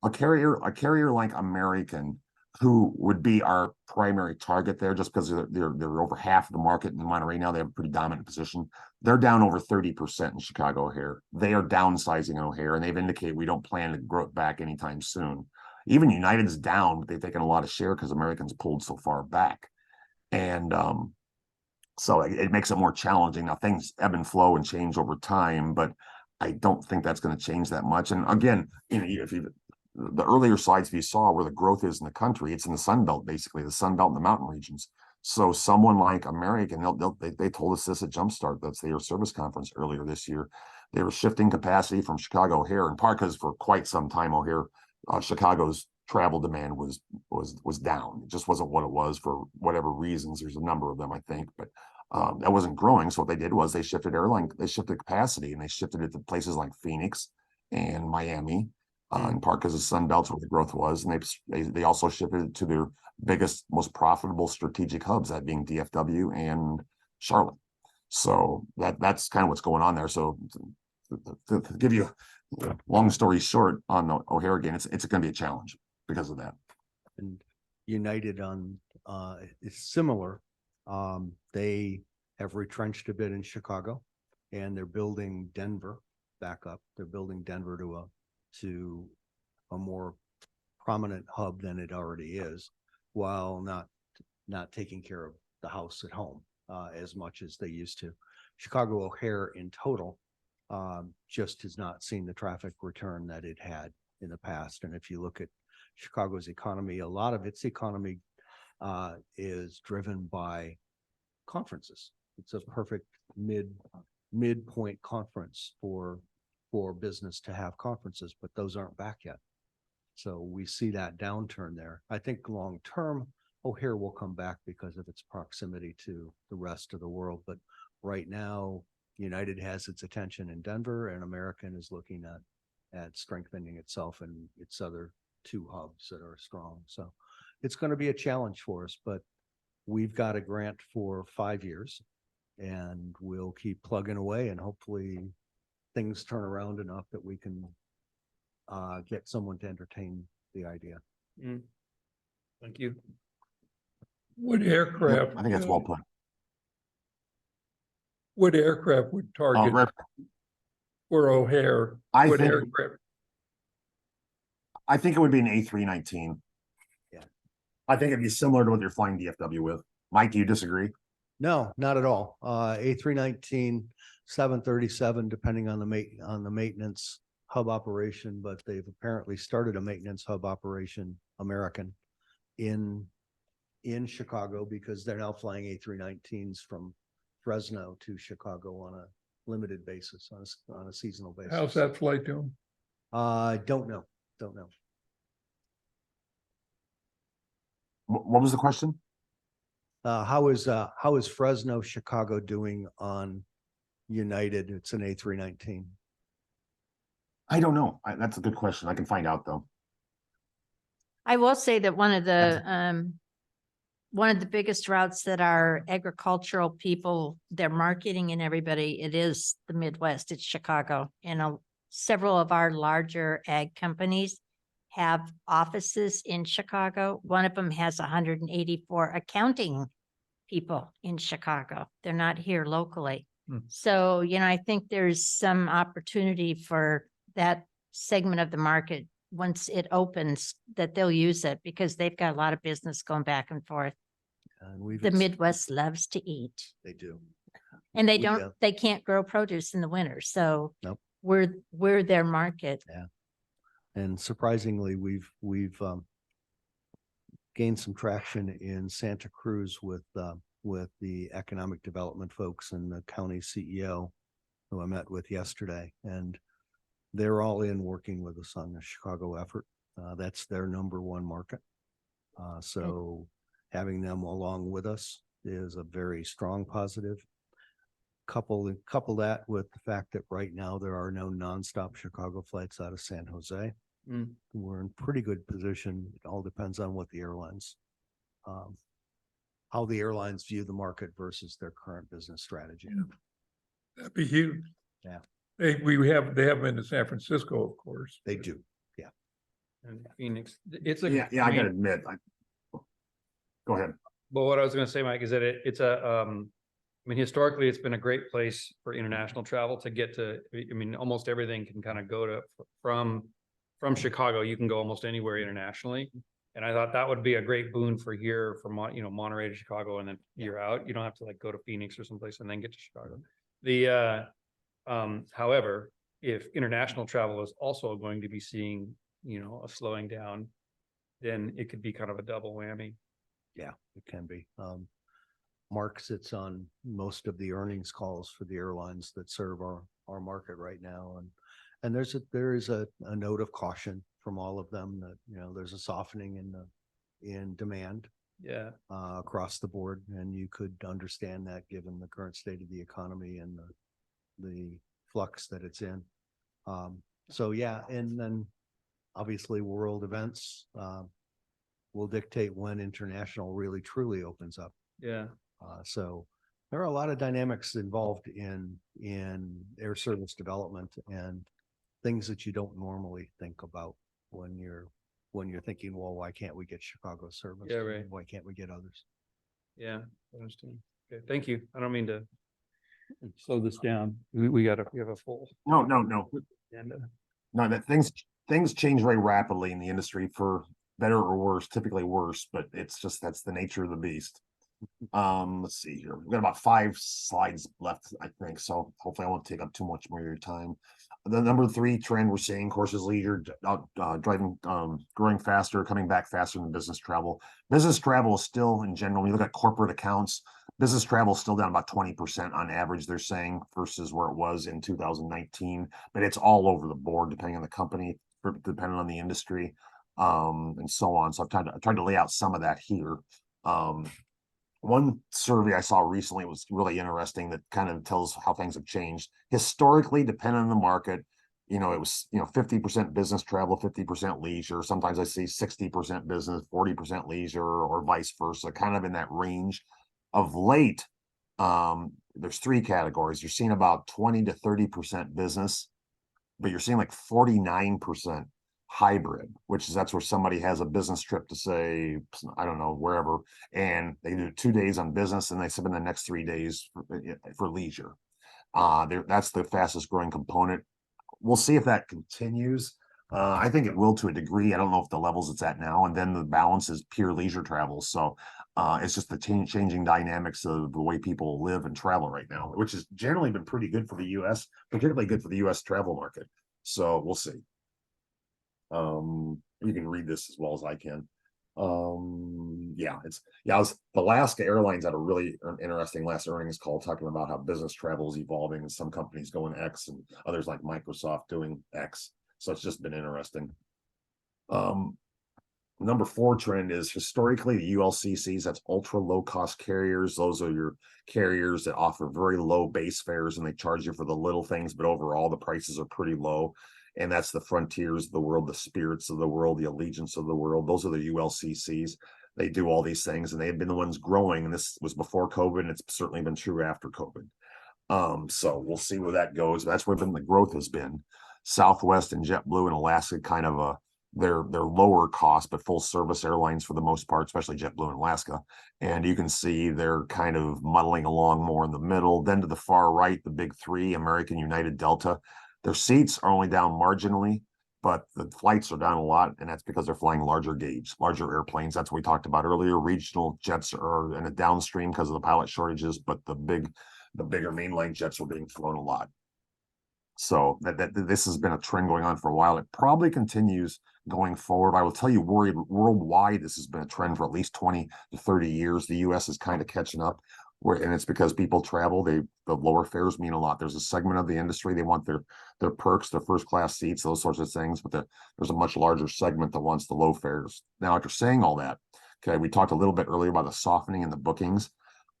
A carrier like American, who would be our primary target there, just because they're over half of the market in Monterey now, they have a pretty dominant position. They're down over 30% in Chicago O'Hare. They are downsizing O'Hare, and they've indicated we don't plan to grow it back anytime soon. Even United's down, but they've taken a lot of share because Americans pulled so far back. And so it makes it more challenging. Now things ebb and flow and change over time, but I don't think that's going to change that much. And again, the earlier slides you saw where the growth is in the country, it's in the Sun Belt, basically the Sun Belt and the mountain regions. So someone like American, they told us this at Jumpstart, that's their service conference earlier this year. They were shifting capacity from Chicago O'Hare, in part because for quite some time O'Hare, Chicago's travel demand was down. It just wasn't what it was for whatever reasons. There's a number of them, I think, but that wasn't growing. So what they did was they shifted capacity, and they shifted it to places like Phoenix and Miami, in part because the Sun Belt's where the growth was, and they also shifted it to their biggest, most profitable strategic hubs, that being DFW and Charlotte. So that's kind of what's going on there. So to give you a long story short on O'Hare again, it's going to be a challenge because of that. And United is similar. They have retrenched a bit in Chicago, and they're building Denver back up. They're building Denver to a more prominent hub than it already is, while not taking care of the house at home as much as they used to. Chicago O'Hare in total just has not seen the traffic return that it had in the past. And if you look at Chicago's economy, a lot of its economy is driven by conferences. It's a perfect midpoint conference for business to have conferences, but those aren't back yet. So we see that downturn there. I think long term, O'Hare will come back because of its proximity to the rest of the world. But right now, United has its attention in Denver, and American is looking at strengthening itself in its other two hubs that are strong. So it's going to be a challenge for us, but we've got a grant for 5 years, and we'll keep plugging away, and hopefully things turn around enough that we can get someone to entertain the idea. Thank you. What aircraft? I think that's well put. What aircraft would target for O'Hare? I What think- aircraft? I think it would be an A319. Yeah. I think it'd be similar to what you're flying DFW with. Mike, do you disagree? No, not at all. A319, 737, depending on the maintenance hub operation, but they've apparently started a maintenance hub operation, American, in Chicago, because they're now flying A319s from Fresno to Chicago on a limited basis, on a seasonal basis. How's that flight doing? Don't know. What was the question? How is Fresno, Chicago doing on United? It's an A319. I don't know. That's a good question. I can find out though. I will say that one of the biggest routes that our agricultural people, their marketing and everybody, it is the Midwest, it's Chicago. And several of our larger ag companies have offices in Chicago. One of them has 184 accounting people in Chicago. They're not here locally. So, I think there's some opportunity for that segment of the market, once it opens, that they'll use it, because they've got a lot of business going back and forth. And The Midwest loves to eat, They do. and they We- they can't grow produce in the winter. So Nope. we're their market. And surprisingly, we've gained some traction in Santa Cruz with the economic development folks and the county CEO who I met with yesterday, and they're all in working with us on the Chicago effort. That's their number one market. So having them along with us is a very strong positive. Couple that with the fact that right now there are no nonstop Chicago flights out of San Jose. We're in pretty good position. It all depends on what the airlines, how the airlines view the market versus their current business strategy. That'd be huge. Yeah. They have been to San Francisco, of course. They do. And Phoenix, it's a. Yeah, I gotta admit. Go ahead. But what I was gonna say, Mike, is that it's a, historically, it's been a great place for international travel to get to. Almost everything can kind of go to from Chicago. You can go almost anywhere internationally. And I thought that would be a great boon for here from, Monterey to Chicago, and then you're out. You don't have to go to Phoenix or someplace and then get to Chicago. However, if international travel is also going to be seeing, a slowing down, then it could be kind of a double whammy. Yeah, it can be. Mark sits on most of the earnings calls for the airlines that serve our market right now. And there is a note of caution from all of them that, you know, there's a softening in demand Yeah, across the board. And you could understand that given the current state of the economy and the flux that it's in. So yeah, and then obviously world events will dictate when international really truly opens up. yeah. So there are a lot of dynamics involved in air service development and things that you don't normally think about when you're thinking, well, why can't we get Chicago service? Yeah, right. Why can't we get others? Yeah, I understand. Okay, thank you. I don't mean to Slow this down. we have a full No, agenda. no, that things change very rapidly in the industry for better or worse, typically worse, but it's just, that's the nature of the beast. Let's see here. We've got about 5 slides left, I think. So hopefully I won't take up too much more of your time. The number 3 trend we're seeing, of course, is leisure driving, growing faster, coming back faster than business travel. Business travel is still, in general, when you look at corporate accounts, business travel is still down about 20% on average, they're saying, versus where it was in 2019. But it's all over the board, depending on the company, depending on the industry, and so on. So I've tried to lay out some of that here. One survey I saw recently was really interesting that kind of tells how things have changed. Historically, depending on the market, you know, it was, you know, 50% business travel, 50% leisure. Sometimes I see 60% business, 40% leisure, or vice versa, kind of in that range. Of late, there's 3 categories. You're seeing about 20 to 30% business, but you're seeing like 49% hybrid, which is that's where somebody has a business trip to, say, I don't know, wherever, and they do 2 days on business and they spend the next 3 days for leisure. That's the fastest growing component. We'll see if that continues. I think it will to a degree. I don't know if the levels it's at now, and then the balance is pure leisure travel. So it's just the changing dynamics of the way people live and travel right now, which has generally been pretty good for the US, particularly good for the US travel market. So we'll see. You can read this as well as I can. Alaska Airlines had a really interesting last earnings call talking about how business travel is evolving and some companies going X and others like Microsoft doing X. So it's just been interesting. Number 4 trend is historically the ULCCs, that's ultra low cost carriers. Those are your carriers that offer very low base fares and they charge you for the little things, but overall the prices are pretty low. And that's the Frontiers of the world, the Spirits of the world, the Allegiance of the world. Those are the ULCCs. They do all these things and they've been the ones growing. And this was before COVID, and it's certainly been true after COVID. So we'll see where that goes. That's where the growth has been. Southwest and JetBlue and Alaska kind of they're lower cost, but full service airlines for the most part, especially JetBlue and Alaska. And you can see they're kind of muddling along more in the middle. Then to the far right, the big 3, American, United, Delta. Their seats are only down marginally, but the flights are down a lot, and that's because they're flying larger gauge, larger airplanes. That's what we talked about earlier. Regional jets are in a downstream because of the pilot shortages, but the bigger mainline jets are being flown a lot. So this has been a trend going on for a while. It probably continues going forward. I will tell you, worldwide, this has been a trend for at least 20 to 30 years. The US is kind of catching up. And it's because people travel, the lower fares mean a lot. There's a segment of the industry, they want their perks, their first class seats, those sorts of things, but there's a much larger segment that wants the low fares. Now, after saying all that, okay, we talked a little bit earlier about the softening in the bookings.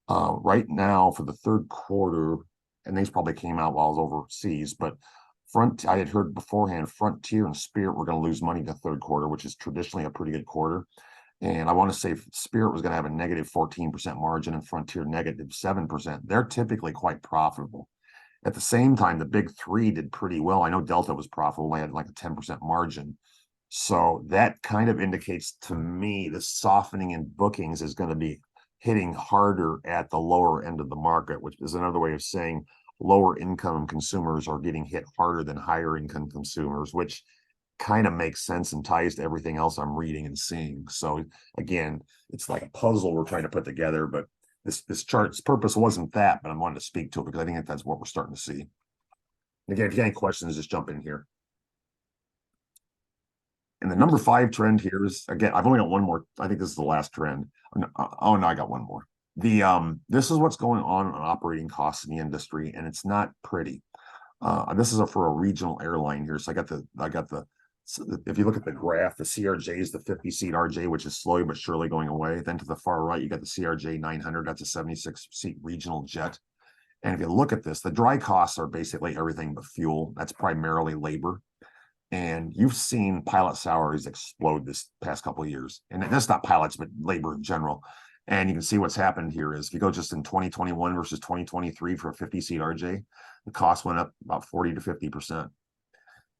Right now for the 3rd quarter, and these probably came out while I was overseas, but I had heard beforehand, Frontier and Spirit were going to lose money in the 3rd quarter, which is traditionally a pretty good quarter. And I want to say Spirit was going to have a negative 14% margin and Frontier negative 7%. They're typically quite profitable. At the same time, the big 3 did pretty well. I know Delta was profitable. They had like a 10% margin. So that kind of indicates to me the softening in bookings is going to be hitting harder at the lower end of the market, which is another way of saying lower income consumers are getting hit harder than higher income consumers, which kind of makes sense and ties to everything else I'm reading and seeing. So again, it's like a puzzle we're trying to put together, but this chart's purpose wasn't that, but I wanted to speak to it because I think that's what we're starting to see. Again, if you have any questions, just jump in here. And the number 5 trend here is, again, I've only got one more. I think this is the last trend. Oh no, I got one more. This is what's going on operating costs in the industry, and it's not pretty. This is for a regional airline here. So if you look at the graph, the CRJ is the 50-seat RJ, which is slowly but surely going away. Then to the far right, you got the CRJ 900. That's a 76-seat regional jet. And if you look at this, the dry costs are basically everything but fuel. That's primarily labor. And you've seen pilot salaries explode this past couple of years. And that's not pilots, but labor in general. And you can see what's happened here is if you go just in 2021 versus 2023 for a 50-seat RJ, the cost went up about 40 to 50%.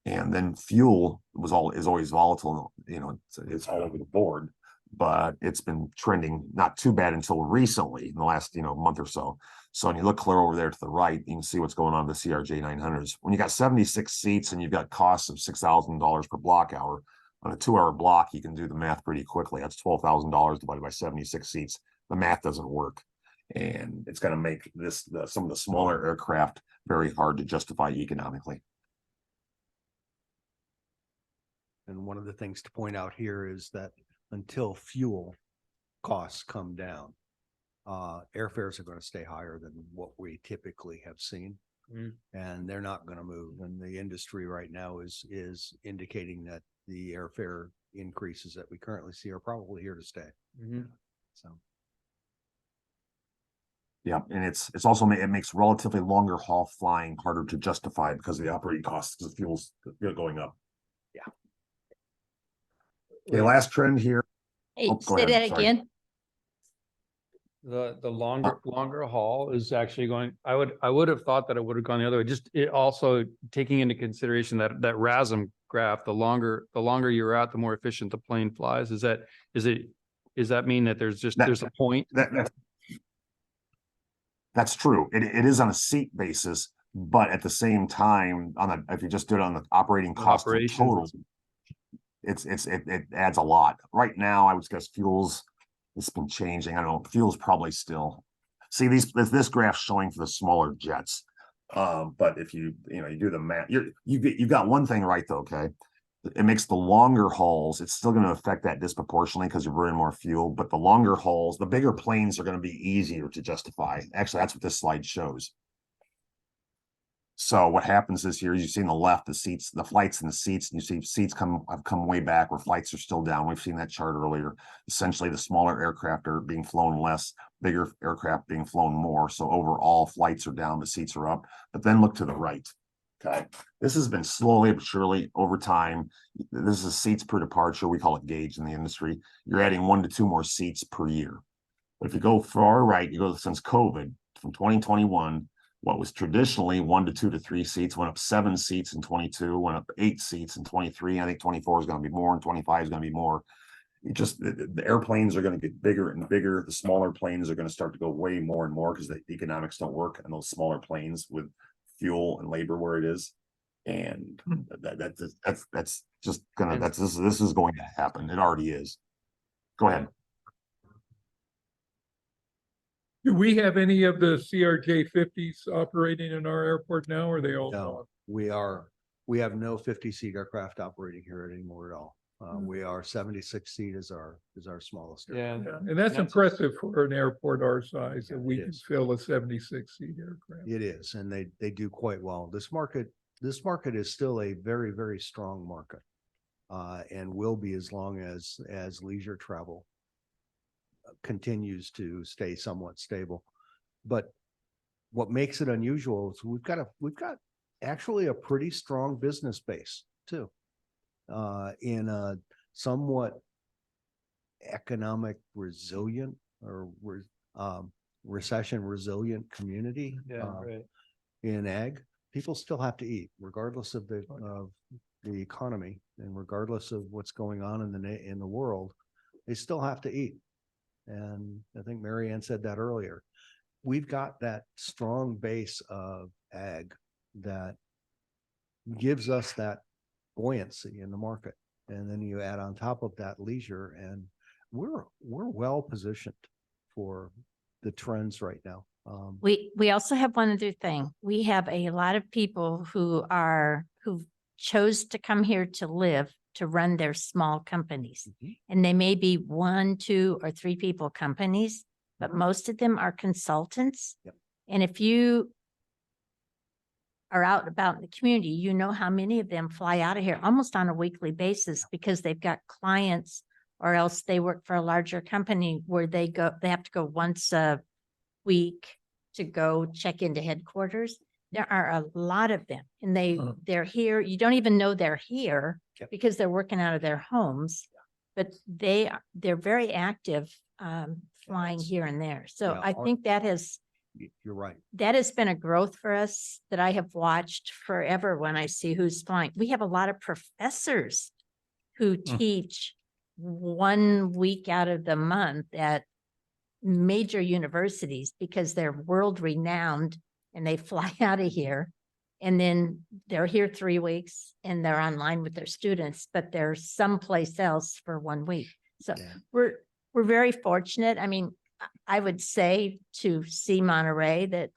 And then fuel is always volatile, you know, it's all over the board, but it's been trending not too bad until recently in the last, month or so. So when you look clear over there to the right, you can see what's going on with the CRJ 900s. When you got 76 seats and you've got costs of $6,000 per block hour on a 2-hour block, you can do the math pretty quickly. That's $12,000 divided by 76 seats. The math doesn't work. And it's going to make some of the smaller aircraft very hard to justify economically. And one of the things to point out here is that until fuel costs come down, airfares are going to stay higher than what we typically have seen. And they're not going to move. And the industry right now is indicating that the airfare increases that we currently see are probably here to stay. So. Yeah, and it's also it makes relatively longer haul flying harder to justify because of the operating costs because the fuel's going up. Yeah. Okay, last trend here. Hey, Oh, go say ahead, that sorry. again. The longer haul is actually going, I would have thought that it would have gone the other way. Just it also taking into consideration that RASM graph, the longer you're at, the more efficient the plane flies. Does that mean that there's a point? That's true. It is on a seat basis, but at the same time, if you just do it on the operating cost in total, it adds a lot. Right now, I would guess it's been changing. I don't know. Fuel's probably still. See this graph showing for the smaller jets. But if you do the math, you've got one thing right though. Okay, it makes the longer hauls. It's still going to affect that disproportionately because you're burning more fuel. But the longer hauls, the bigger planes are going to be easier to justify. Actually, that's what this slide shows. So what happens this year is you see on the left, the flights and the seats, and you see seats have come way back where flights are still down. We've seen that chart earlier. Essentially, the smaller aircraft are being flown less, bigger aircraft being flown more. So overall, flights are down, the seats are up. But then look to the right. Okay, this has been slowly but surely over time. This is seats per departure. We call it gauge in the industry. You're adding 1 to 2 more seats per year. But if you go far right, you go since COVID from 2021. What was traditionally 1 to 2 to 3 seats went up 7 seats in 22, went up 8 seats in 23. I think 24 is going to be more and 25 is going to be more. The airplanes are going to get bigger and bigger. The smaller planes are going to start to go way more and more because the economics don't work on those smaller planes with fuel and labor where it is. And this is going to happen. It already is. Go ahead. Do we have any of the CRJ 50s operating in our airport now, or are they all gone? No, we have no 50-seat aircraft operating here anymore at all. We are 76-seat is our smallest. Yeah. And that's impressive for an airport our size, that we it can is. fill a 76-seat aircraft. It is, and they do quite well. This market is still a very, very strong market, and will be as long as leisure travel continues to stay somewhat stable. But what makes it unusual is we've got actually a pretty strong business base too, in a somewhat economic resilient or recession resilient community. Right. In ag, people still have to eat regardless of the economy and regardless of what's going on in the world. They still have to eat. And I think Mary Ann said that earlier. We've got that strong base of ag that gives us that buoyancy in the market. And then you add on top of that leisure, and we're well positioned for the trends right now. We also have one other thing. We have a lot of people who chose to come here to live, to run their small companies. And they may be 1, 2, or 3 people companies. but most of them are consultants. Yep. And if you are out and about in the community, you know how many of them fly out of here almost on a weekly basis because they've got clients, or else they work for a larger company where they have to go once a week to go check into headquarters. There are a lot of them, and they're here. You don't even know they're here Yep. because they're working out of their homes, but they're very active, flying Yes. here and there. So Yeah, I think You're right. that has been a growth for us that I have watched forever when I see who's flying. We have a lot of professors who teach 1 week out of the month at major universities because they're world renowned and they fly out of here. And then they're here 3 weeks and they're online with their students, but they're someplace else for 1 week. So Yeah. we're very fortunate. I mean, I would say to see Monterey that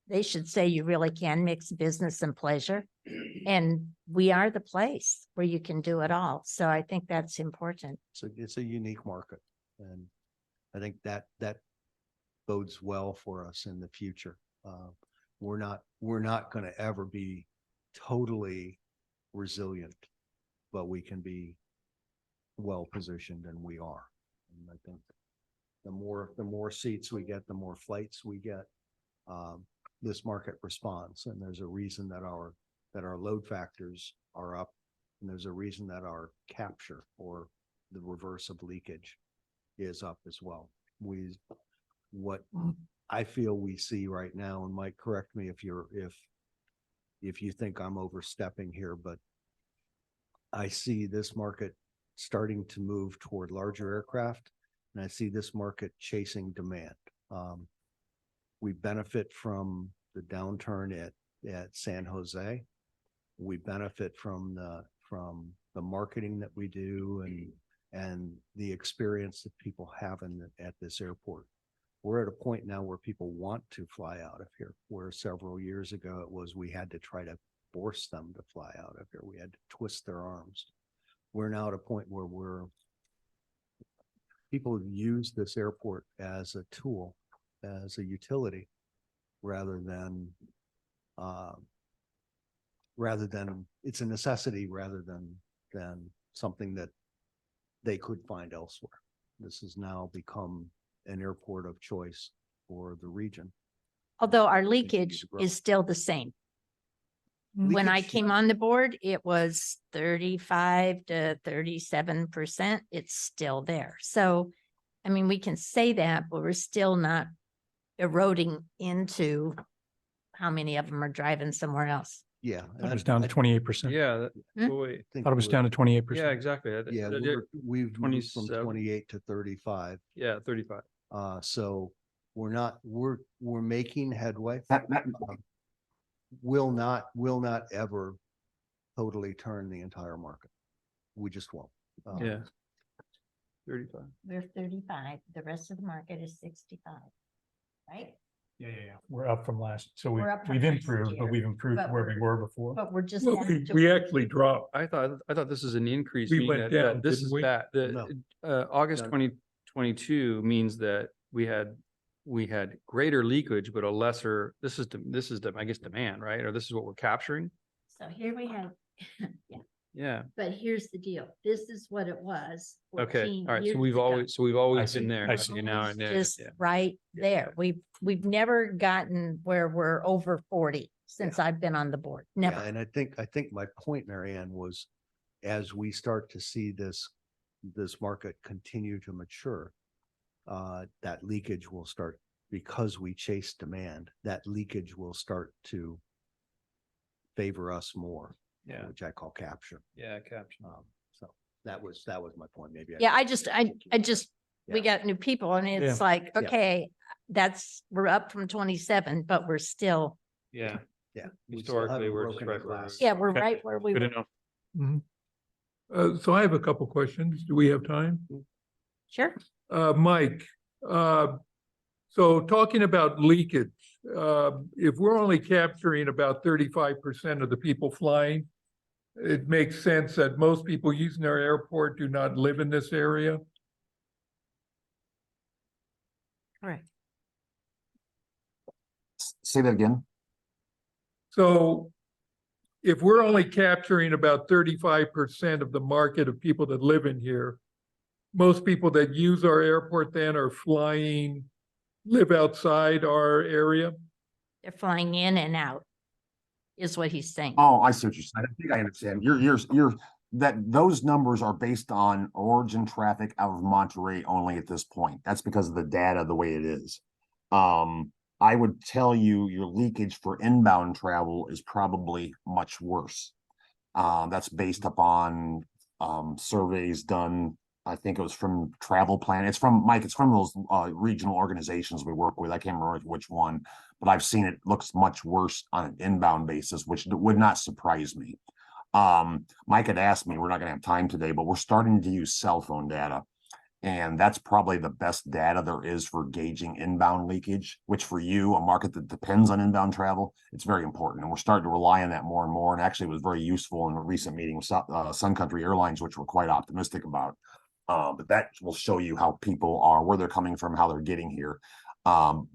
they should say you really can mix business and pleasure. And we are the place where you can do it all. So I think that's important. So it's a unique market. And I think that bodes well for us in the future. We're not going to ever be totally resilient, but we can be well positioned, and we are. And I think the more seats we get, the more flights we get, this market responds. And there's a reason that our load factors are up, and there's a reason that our capture, or the reverse of leakage, is up as well. What I feel we see right now, and Mike, correct me if you think I'm overstepping here, but I see this market starting to move toward larger aircraft, and I see this market chasing demand. We benefit from the downturn at San Jose. We benefit from the marketing that we do and the experience that people have at this airport. We're at a point now where people want to fly out of here, where several years ago we had to try to force them to fly out of here. We had to twist their arms. We're now at a point where people use this airport as a tool, as a utility, rather than it's a necessity rather than something that they could find elsewhere. This has now become an airport of choice for the region. Although our Continue leakage to grow. is still the same. When I Leakage- came on the board, it was 35 to 37%. It's still there. So, I mean, we can say that, but we're still not eroding into how many of them are driving somewhere else. Yeah. It was down to 28%. Yeah. Hmm? Wait, Thought it was down to 28%. yeah, exactly. Yeah, we've moved from 27. 28 to 35. Yeah, 35. So we're making headway. That, Will not ever totally turn the entire market. We just won't. Yeah. 35. We're 35. The rest of the market is 65. Right? Yeah. We're up from so We're up from we've last improved, year, but we've improved but where we we're- were before. But we're just. Well, down to- we actually dropped. I thought this is an increase. We meaning went that down, This didn't is we? bad. No. August No. 2022 means that we had greater leakage, but a lesser, this is I guess demand, right? Or this is what we're capturing? So here we have, yeah, Yeah. but here's the deal. This is what it was. Okay. 14 All right. So years we've ago. always see, been there. I Okay, see. now, Always now, just yeah. right there. We've never gotten where we're over 40 since I've been on the board. Yeah, Never. and I think my point, Mary Ann, was as we start to see this market continue to mature, that leakage will start, because we chase demand, that leakage will start to favor us more. Yeah. Which I call capture. Yeah. Caption. So that was my point. Maybe. Yeah, I just, we Yeah. got new people and it's Yeah. like, Yeah. okay, we're up from 27, but we're still, Yeah. Yeah. we still Historically, haven't we're just broken right the where glass. yeah, we're Okay. right where we Good were. enough. So I have a couple questions. Do we have time? Sure. Mike, so talking about leakage, if we're only capturing about 35% of the people flying, it makes sense that most people using our airport do not live in this area. Correct. Say that again. So if we're only capturing about 35% of the market of people that live in here, most people that use our airport then are flying, live outside our area. They're flying in and out, is what he's saying. Oh, I see what you're saying. I think I understand. You're, that those numbers are based on origin traffic out of Monterey only at this point. That's because of the data, the way it is. I would tell you your leakage for inbound travel is probably much worse. That's based upon surveys done. I think it was from Travel Plan. It's from Mike. It's from those regional organizations we work with. I can't remember which one, but I've seen it looks much worse on an inbound basis, which would not surprise me. Mike had asked me, we're not going to have time today, but we're starting to use cell phone data. And that's probably the best data there is for gauging inbound leakage, which for you, a market that depends on inbound travel, it's very important. And we're starting to rely on that more and more. And actually it was very useful in a recent meeting with Sun Country Airlines, which we're quite optimistic about. But that will show you how people are, where they're coming from, how they're getting here. And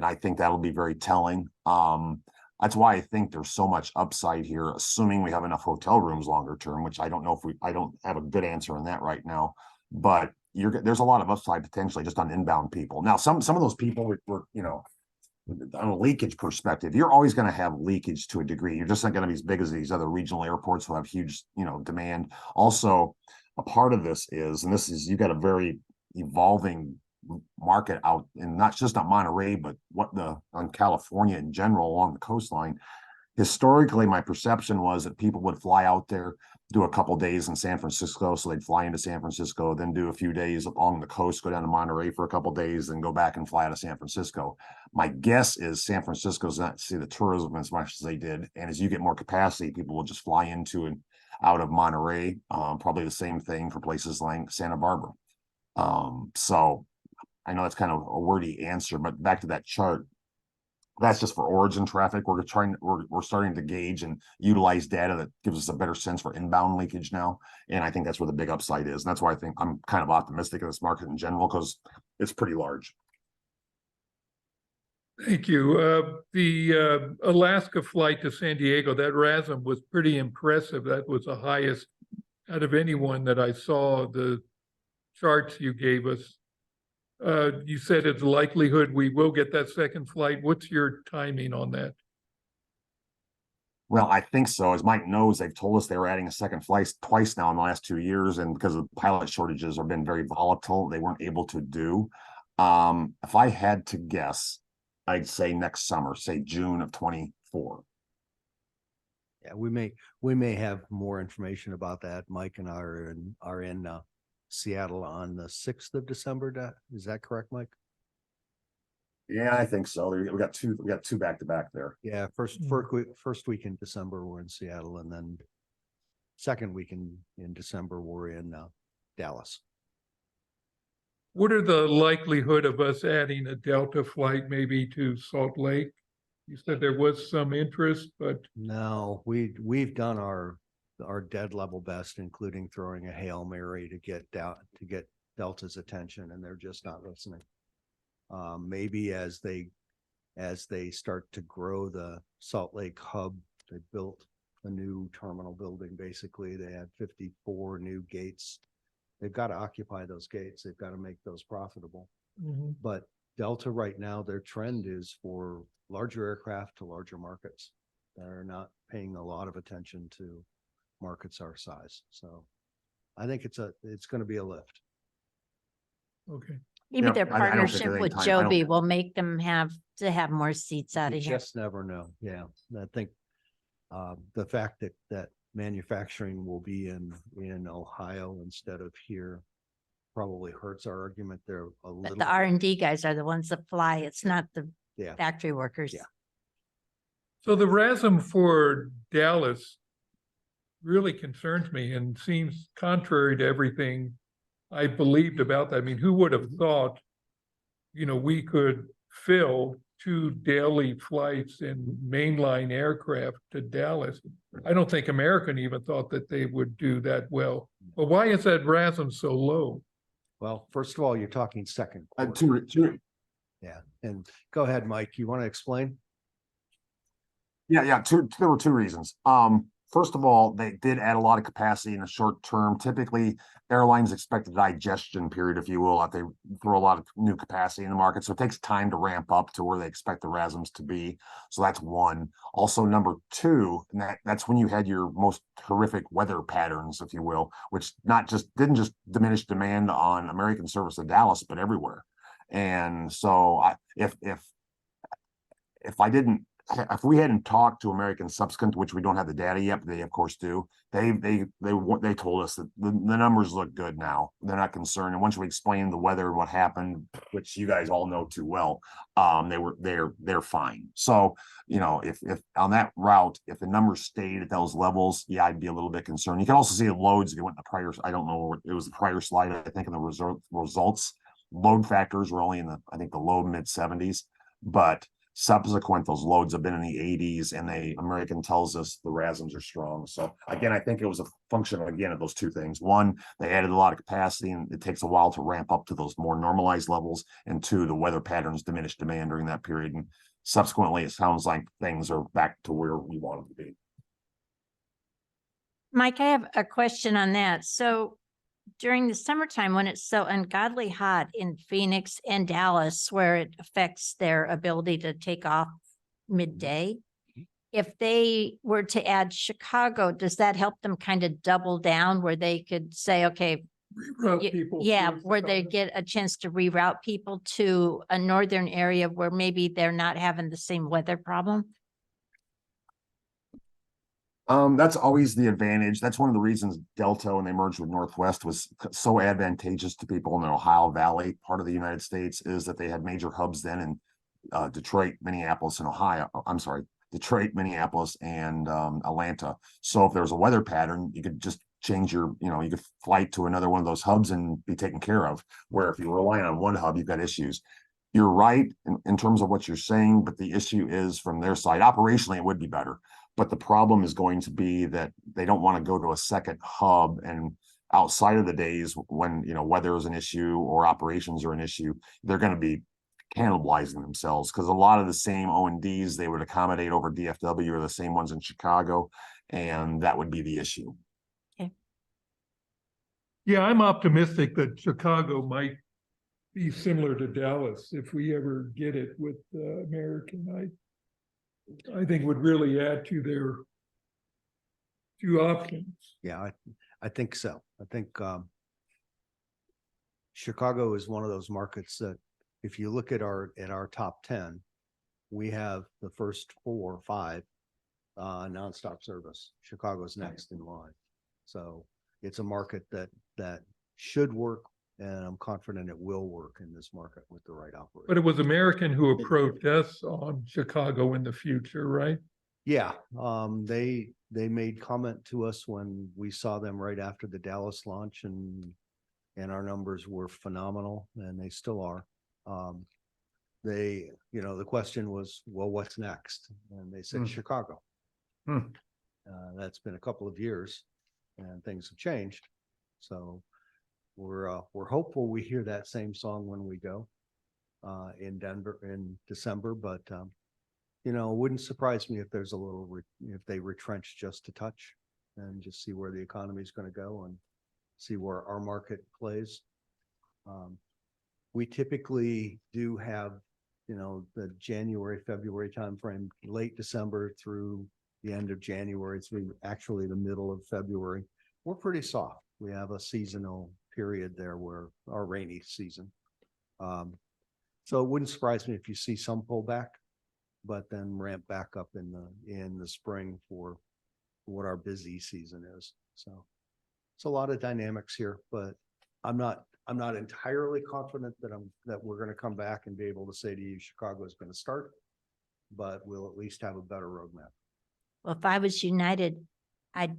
I think that'll be very telling. That's why I think there's so much upside here, assuming we have enough hotel rooms longer term, which I don't know if I don't have a good answer on that right now, but there's a lot of upside potentially just on inbound people. Now, some of those people were, you know, on a leakage perspective, you're always going to have leakage to a degree. You're just not going to be as big as these other regional airports who have huge, you know, demand. Also, a part of this is, and this is, you got a very evolving market out, and not just on Monterey, but on California in general along the coastline. Historically, my perception was that people would fly out there, do a couple days in San Francisco. So they'd fly into San Francisco, then do a few days along the coast, go down to Monterey for a couple days, then go back and fly out of San Francisco. My guess is San Francisco's not see the tourism as much as they did. And as you get more capacity, people will just fly into and out of Monterey. Probably the same thing for places like Santa Barbara. So I know that's kind of a wordy answer, but back to that chart, that's just for origin traffic. We're starting to gauge and utilize data that gives us a better sense for inbound leakage now. And I think that's where the big upside is. And that's why I think I'm kind of optimistic of this market in general, because it's pretty large. Thank you. The Alaska flight to San Diego, that RASM was pretty impressive. That was the highest out of anyone that I saw. The charts you gave us. You said it's likelihood we will get that second flight. What's your timing on that? Well, I think so. As Mike knows, they've told us they were adding a second flight twice now in the last 2 years. And because of pilot shortages have been very volatile, they weren't able to do. If I had to guess, I'd say next summer, say June of 24. Yeah, we may have more information about that. Mike and I are in Seattle on the 6th of December. Is that correct, Mike? Yeah, I think so. We got two back to back there. Yeah, first week in December we're in Seattle, and then second week in December we're in Dallas. What are the likelihood of us adding a Delta flight maybe to Salt Lake? You said there was some interest, but No, we've done our dead level best, including throwing a Hail Mary to get Delta's attention, and they're just not listening. Maybe as they start to grow the Salt Lake hub, they built a new terminal building. Basically, they had 54 new gates. They've got to occupy those gates. They've got to make those profitable. But Delta right now, their trend is for larger aircraft to larger markets. They're not paying a lot of attention to markets our size. So I think it's going to be a lift. okay. Maybe Yeah, their I don't think partnership at any with time- Joby will make them have more seats out You of here. just never know. Yeah, I think the fact that manufacturing will be in Ohio instead of here probably hurts our argument there a But little. the R&D guys are the ones that fly. It's not the Yeah. factory workers. Yeah. So the RASM for Dallas really concerns me and seems contrary to everything I believed about that. I mean, who would have thought, we could fill 2 daily flights in mainline aircraft to Dallas? I don't think American even thought that they would do that well. But why is that RASM so low? Well, first of all, you're talking second quarter. Yeah, and go ahead, Mike, you want to explain? Yeah, there were two reasons. First of all, they did add a lot of capacity in the short term. Typically, airlines expect a digestion period, if you will, if they throw a lot of new capacity in the market. So it takes time to ramp up to where they expect the RASMs to be. So that's one. Also, number two, and that's when you had your most horrific weather patterns, if you will, which didn't just diminish demand on American service to Dallas, but everywhere. And so if we hadn't talked to American subsequent, which we don't have the data yet, but they of course do, they told us that the numbers look good now. They're not concerned. And once we explained the weather and what happened, which you guys all know too well, they're fine. So, if on that route, if the numbers stayed at those levels, yeah, I'd be a little bit concerned. You can also see the loads if you went in the prior, I don't know, it was the prior slide, I think in the results, load factors were only in I think the low mid 70s, but subsequent, those loads have been in the 80s, and American tells us the RASMs are strong. So again, I think it was a function of those two things. One, they added a lot of capacity, and it takes a while to ramp up to those more normalized levels. And two, the weather patterns diminished demand during that period. And subsequently, it sounds like things are back to where we want them to be. Mike, I have a question on that. So during the summertime, when it's so ungodly hot in Phoenix and Dallas, where it affects their ability to take off midday, if they were to add Chicago, does that help them kind of double down where they could say, okay, Reroute people. yeah, through where they Chicago. get a chance to reroute people to a northern area where maybe they're not having the same weather problem? That's always the advantage. That's one of the reasons Delta, when they merged with Northwest, was so advantageous to people in the Ohio Valley part of the United States, is that they had major hubs then in Detroit, Minneapolis, and Ohio. I'm sorry, Detroit, Minneapolis, and Atlanta. So if there was a weather pattern, you could just change you could flight to another one of those hubs and be taken care of. Where if you rely on one hub, you've got issues. You're right in terms of what you're saying, but the issue is from their side, operationally, it would be better. But the problem is going to be that they don't want to go to a second hub, and outside of the days when weather is an issue or operations are an issue, they're going to be cannibalizing themselves, because a lot of the same O&Ds they would accommodate over DFW are the same ones in Chicago, and that would be the issue. Yeah, I'm optimistic that Chicago might be similar to Dallas if we ever get it with American. I think would really add to their two options. Yeah, I think so. I think Chicago is one of those markets that if you look at our top 10, we have the first 4 or 5 nonstop service. Chicago's next in line. So it's a market that should work, and I'm confident it will work in this market with the right operator. But it was American who approached us on Chicago in the future, right? Yeah, they made comment to us when we saw them right after the Dallas launch, and our numbers were phenomenal, and they still are. The question was, well, what's next? And they said Chicago. That's been a couple of years, and things have changed. So we're hopeful we hear that same song when we go in Denver in December, but it wouldn't surprise me if there's if they retrench just a touch and just see where the economy is going to go and see where our market plays. We typically do have, the January, February timeframe, late December through the end of January through actually the middle of February. We're pretty soft. We have a seasonal period there where our rainy season. So it wouldn't surprise me if you see some pullback, but then ramp back up in the spring for what our busy season is. So it's a lot of dynamics here, but I'm not entirely confident that we're going to come back and be able to say to you, Chicago is going to start, but we'll at least have a better roadmap. Well, if I was United, I'd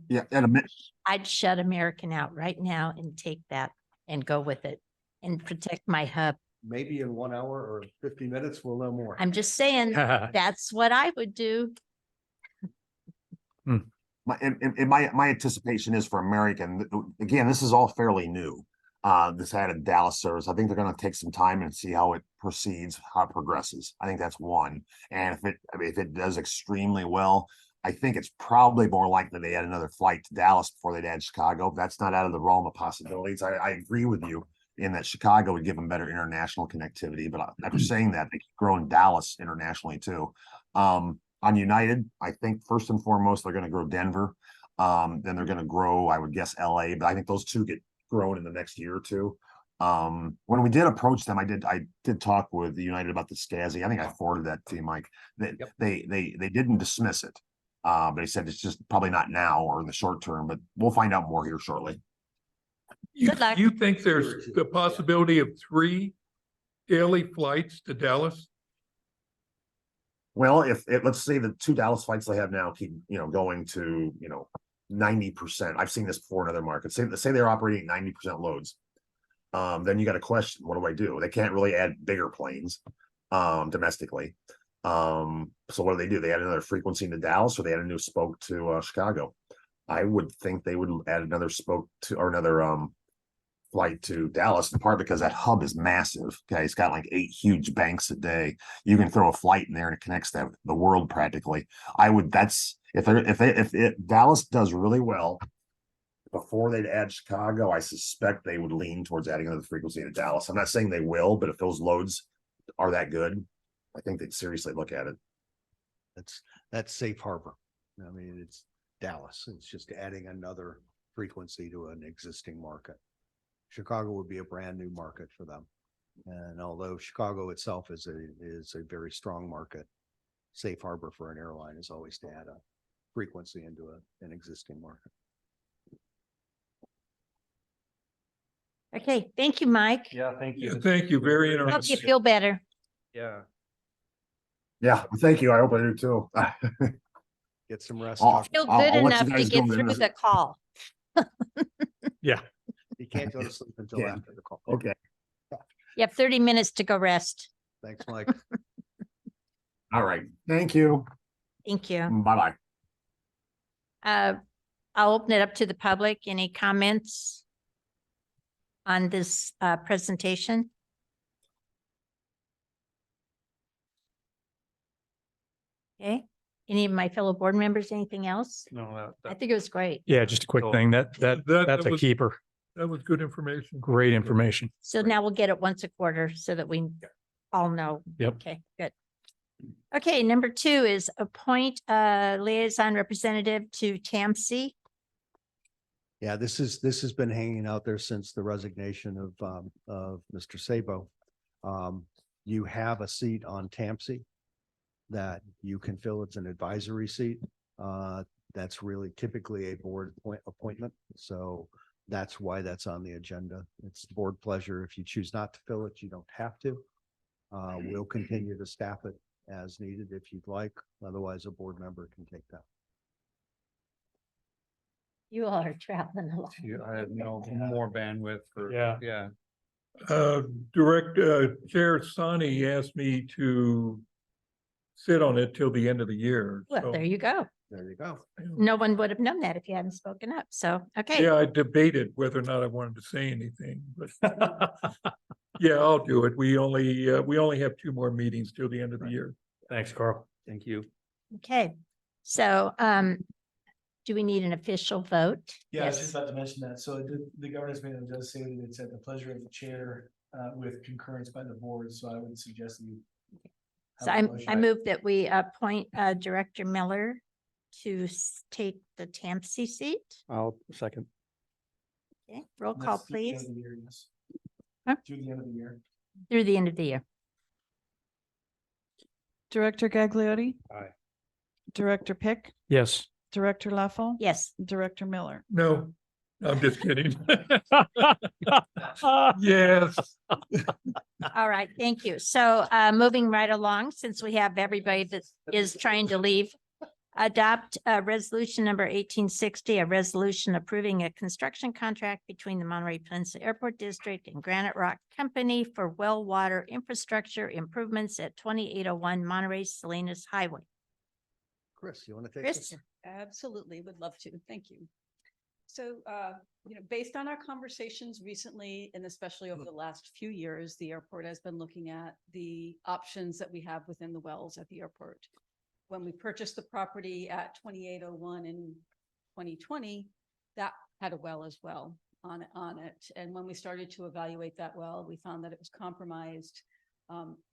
shut American out right now and take that and go with it and protect my hub. Maybe in 1 hour or 50 minutes, we'll know more. I'm just saying, that's what I would do. My anticipation is for American, again, this is all fairly new. this added Dallas service. I think they're gonna take some time and see how it proceeds, how it progresses. I think that's one. And if it does extremely well, I think it's probably more likely they add another flight to Dallas before they'd add Chicago. That's not out of the realm of possibilities. I agree with you in that Chicago would give them better international connectivity, but after saying that, they keep growing Dallas internationally too. On United, I think first and foremost, they're gonna grow Denver. Then they're gonna grow, I would guess, LA, but I think those two get grown in the next year or two. When we did approach them, I did talk with the United about the SCSI. I think I forwarded that to you, Mike. They didn't dismiss it. But they said it's just probably not now or in the short term, but we'll find out more here shortly. Good luck. You think there's the possibility of 3 daily flights to Dallas? Well, if let's say the 2 Dallas flights they have now keep, going to, 90%. I've seen this before in other markets. Say they're operating 90% loads. Then you got a question, what do I do? They can't really add bigger planes domestically. So what do? They add another frequency into Dallas, or they add a new spoke to Chicago. I would think they would add another spoke to, or another flight to Dallas, in part because that hub is massive. Okay, it's got like 8 huge banks a day. You can throw a flight in there and it connects the world practically. If Dallas does really well before they'd add Chicago, I suspect they would lean towards adding another frequency to Dallas. I'm not saying they will, but if those loads are that good, I think they'd seriously look at it. That's safe harbor. I mean, it's Dallas. It's just adding another frequency to an existing market. Chicago would be a brand new market for them. And although Chicago itself is a very strong market, safe harbor for an airline is always to add a frequency into an existing market. Okay, thank you, Mike. Yeah, thank Yeah, you. thank you. Very Hope you interesting. feel better. Yeah. Yeah, well, thank you. I hope I do too. Get some rest. I'll- Feel I'll good let you enough to guys get go through then. the call. You can't go to sleep until Yeah. after the call. Okay. You have 30 minutes to go rest. Thanks, Mike. All right. Thank you. Thank you. Bye-bye. I'll open it up to the public. Any comments on this presentation? Okay, any of my fellow board members, anything else? No, I think it was great. Yeah, just a quick Cool. thing. That's That a was- keeper. That was good information. Great information. So now we'll get it once a quarter so that we all know. Yep. Okay, good. Okay, number 2 is appoint a liaison representative to TAMC. Yeah, this has been hanging out there since the resignation of Mr. Sabo. You have a seat on TAMC that you can fill. It's an advisory seat. That's really typically a board appointment. So that's why that's on the agenda. It's board pleasure. If you choose not to fill it, you don't have to. We'll continue to staff it as needed if you'd like. Otherwise, a board member can take that. You all are traveling a lot. I have no more bandwidth for, Yeah. yeah. Chair Sani asked me to sit on it till the end of the year. Well, so, there you go. There you go. No one would have known that if you hadn't spoken up. So, okay. Yeah, I debated whether or not I wanted to say anything, but yeah, I'll do it. We only have 2 more meetings till the end of the year. Thanks, Carl. Thank you. Okay. So, do we need an official vote? Yeah, I was Yes. just about to mention that. So the governance manual does say that it's at the pleasure of the chair with concurrence by the board. So I would suggest that you. So I move that we appoint Director Miller to take the TAMC seat. I'll second. Okay, roll call, please, Huh? Through the end of the year. through the end of the year. Director Gagliotti. Aye. Director Pick, Yes. Director Leffel. Yes. Director Miller. No, I'm just kidding. Yes. All right, thank you. So moving right along, since we have everybody that is trying to leave, adopt resolution number 1860, a resolution approving a construction contract between the Monterey Peninsula Airport District and Granite Rock Company for well water infrastructure improvements at 2801 Monterey Salinas Highway. Chris, you want to take Chris, this? Absolutely, would love to. Thank you. So, based on our conversations recently, and especially over the last few years, the airport has been looking at the options that we have within the wells at the airport. When we purchased the property at 2801 in 2020, that had a well as well on it. And when we started to evaluate that well, we found that it was compromised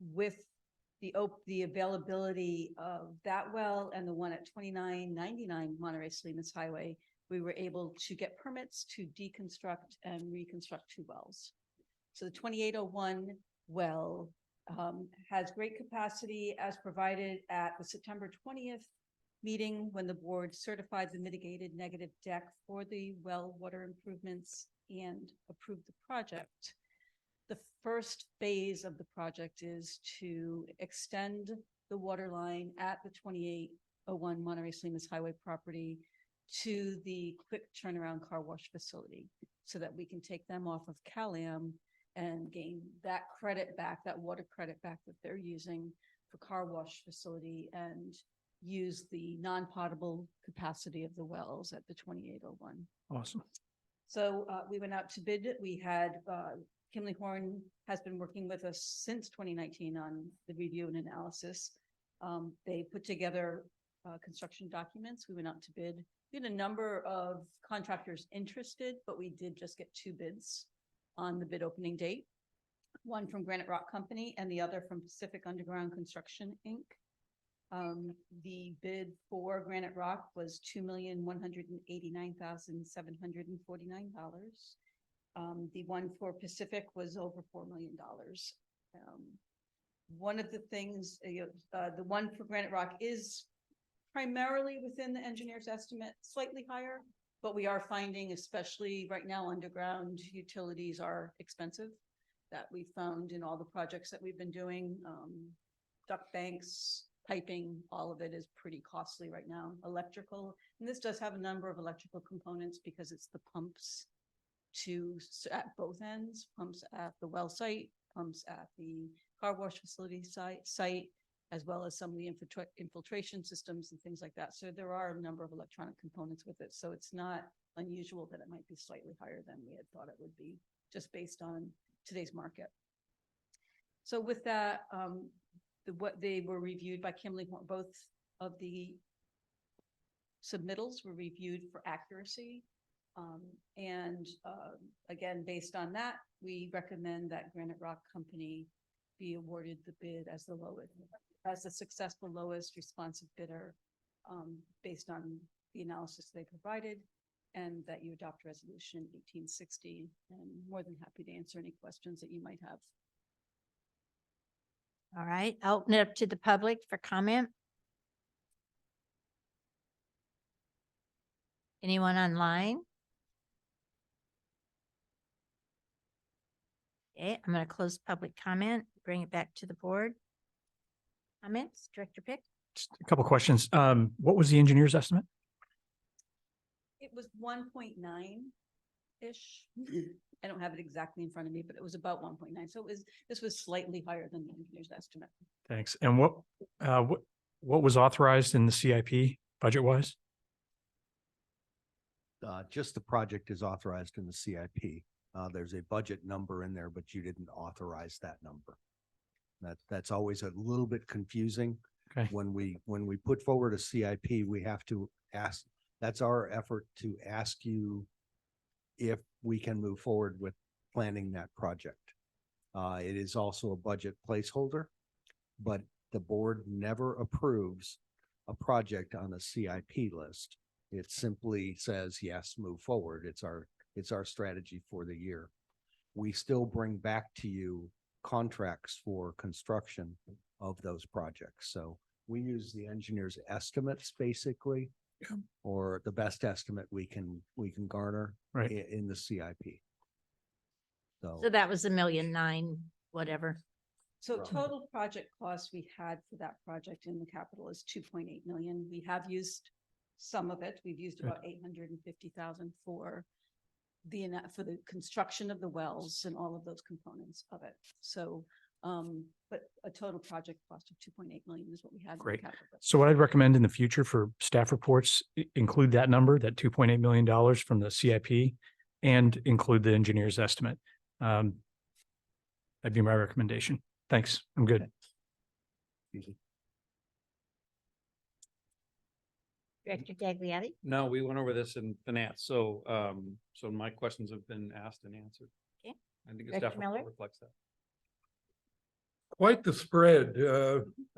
with the availability of that well and the one at 2999 Monterey Salinas Highway. We were able to get permits to deconstruct and reconstruct 2 wells. So the 2801 well has great capacity as provided at the September 20th meeting when the board certified the mitigated negative deck for the well water improvements and approved the project. The first phase of the project is to extend the water line at the 2801 Monterey Salinas Highway property to the quick turnaround car wash facility so that we can take them off of CalAm and gain that credit back, that water credit back that they're using for car wash facility and use the non-potable capacity of the wells at the 2801. Awesome. So we went out to bid. We had Kimley Horn has been working with us since 2019 on the review and analysis. They put together construction documents. We went out to bid. We had a number of contractors interested, but we did just get 2 bids on the bid opening date. One from Granite Rock Company and the other from Pacific Underground Construction, Inc. The bid for Granite Rock was $2,189,749. The one for Pacific was over $4 million. One of the things, the one for Granite Rock is primarily within the engineer's estimate, slightly higher, but we are finding, especially right now, underground utilities are expensive. That we found in all the projects that we've been doing, duct banks, piping, all of it is pretty costly right now. Electrical, and this does have a number of electrical components because it's the pumps at both ends, pumps at the well site, pumps at the car wash facility site, as well as some of the infiltration systems and things like that. So there are a number of electronic components with it. So it's not unusual that it might be slightly higher than we had thought it would be, just based on today's market. So with that, what they were reviewed by Kimley Horn, both of the submittals were reviewed for accuracy. Again, based on that, we recommend that Granite Rock Company be awarded the bid as the lowest, as the successful lowest responsive bidder, based on the analysis they provided, and that you adopt resolution 1860, and more than happy to answer any questions that you might have. All right, I'll open it up to the public for comment. Anyone online? Okay, I'm going to close public comment, bring it back to the board. Comments, Director Pick? Just a couple questions. What was the engineer's estimate? It was 1.9-ish. I don't have it exactly in front of me, but it was about 1.9. So this was slightly higher than the engineer's estimate. Thanks. And what was authorized in the CIP budget-wise? Just the project is authorized in the CIP. There's a budget number in there, but you didn't authorize that number. That's always a little bit confusing. Okay. When we put forward a CIP, we have to ask, that's our effort to ask you if we can move forward with planning that project. It is also a budget placeholder, but the board never approves a project on a CIP list. It simply says, yes, move forward. It's our strategy for the year. We still bring back to you contracts for construction of those projects. So we use the engineer's estimates basically, or the best estimate we can garner in the CIP. So that was $1.9 million, whatever. So total project cost we had for that project in the capital is 2.8 million. We have used some of it. We've used about 850,000 for the construction of the wells and all of those components of it. So But a total project cost of 2.8 million is what we had. in the Great. capital budget. So what I'd recommend in the future for staff reports, include that number, that $2.8 million from the CIP, and include the engineer's estimate. That'd be my recommendation. Thanks. I'm good. Director Gagliardi? No, we went over this in finance, so, so my questions have been asked and answered. Okay. I think the Director staff Miller? report reflects that. Quite the spread.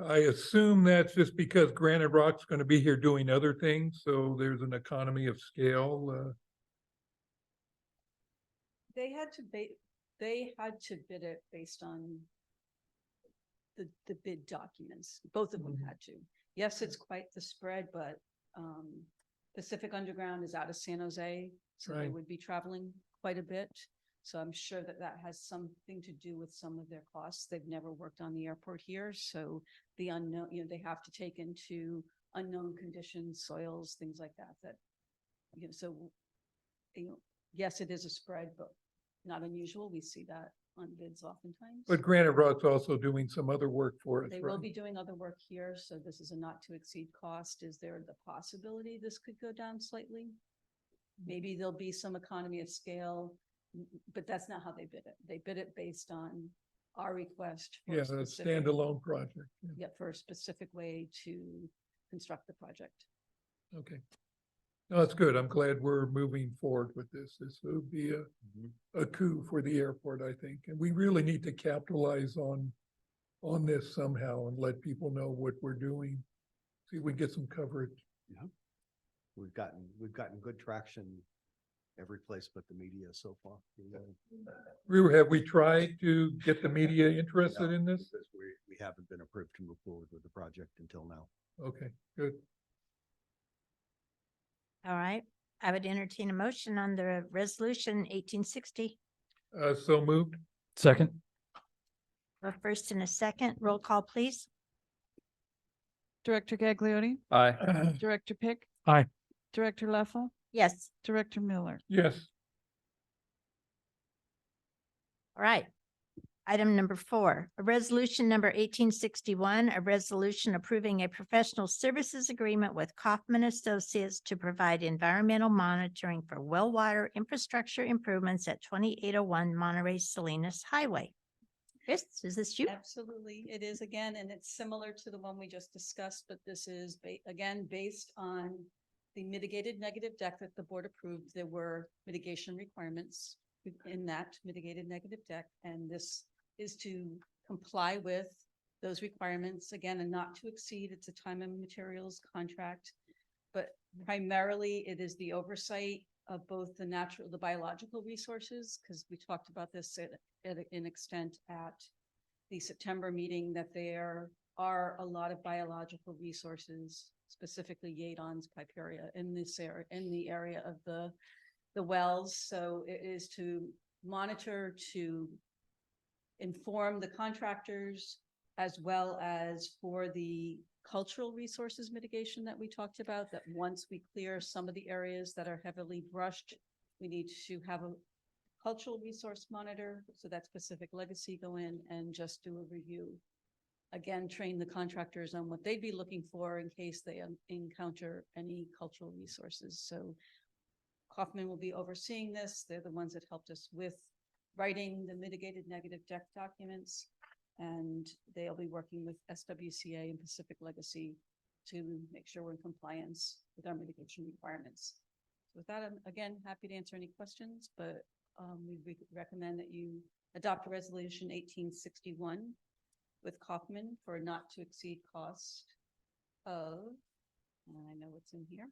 I assume that's just because Granite Rock's going to be here doing other things, so there's an economy of scale. They had to bid it based on the bid documents. Both of them Mhm. had to. Yes, it's quite the spread, but Pacific Underground is out of San Jose, so they Right. would be traveling quite a bit. So I'm sure that that has something to do with some of their costs. They've never worked on the airport here, so the unknown, they have to take into unknown conditions, soils, things like that, so, yes, it is a spread, but not unusual. We see that on bids oftentimes. But Granite Rock's also doing some other work for us, They will right? be doing other work here, so this is a not to exceed cost. Is there the possibility this could go down slightly? Maybe there'll be some economy of scale, but that's not how they bid it. They bid it based on our request. for a Yeah, a specific- standalone project. Yeah. Yeah, for a specific way to construct the project. Okay. No, that's good. I'm glad we're moving forward with this. This would be a coup for the airport, I think. And we really need to capitalize on this somehow and let people know what we're doing. See if we get some coverage. We've gotten good traction every place but the media so far. Have we tried to get the media interested in this? Because we haven't been approved to move forward with the project until now. Okay, good. All right. I would entertain a motion on the resolution 1860. So moved. Second. A first and a second. Roll call, please. Director Gagliardi, Aye. Director Pick. Aye. Director Leffel, Yes. Director Miller. Yes, All right. Item number 4, a resolution number 1861, a resolution approving a professional services agreement with Kaufman Associates to provide environmental monitoring for well water infrastructure improvements at 2801 Monterey Salinas Highway. Chris, is this you? Absolutely, it is again, and it's similar to the one we just discussed, but this is again, based on the mitigated negative deck that the board approved. There were mitigation requirements in that mitigated negative deck, and this is to comply with those requirements, again, and not to exceed. It's a time and materials contract, but primarily it is the oversight of both the biological resources, because we talked about this in extent at the September meeting, that there are a lot of biological resources, specifically Yadon's piperia in this area, in the area of the wells. So it is to monitor, to inform the contractors, as well as for the cultural resources mitigation that we talked about, that once we clear some of the areas that are heavily brushed, we need to have a cultural resource monitor, so that Pacific Legacy go in and just do a review. Again, train the contractors on what they'd be looking for in case they encounter any cultural resources. So Kaufman will be overseeing this. They're the ones that helped us with writing the mitigated negative deck documents, and they'll be working with SWCA and Pacific Legacy to make sure we're in compliance with our mitigation requirements. So with that, I'm again happy to answer any questions, but we recommend that you adopt resolution 1861 with Kaufman for a not to exceed cost of, and I know what's in here,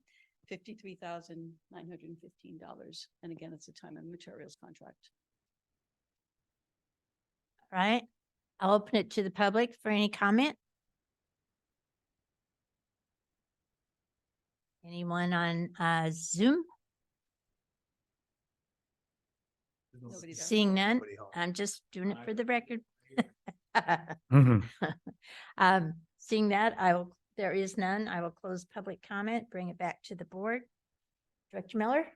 $53,915. And again, it's a time and materials contract. All right. I'll open it to the public for any comment. Anyone on Zoom? Nobody does. Seeing none, Nobody home. I'm just doing it for the record. Mhm. Seeing that, there is none. I will close public comment, bring it back to the board. Director Miller?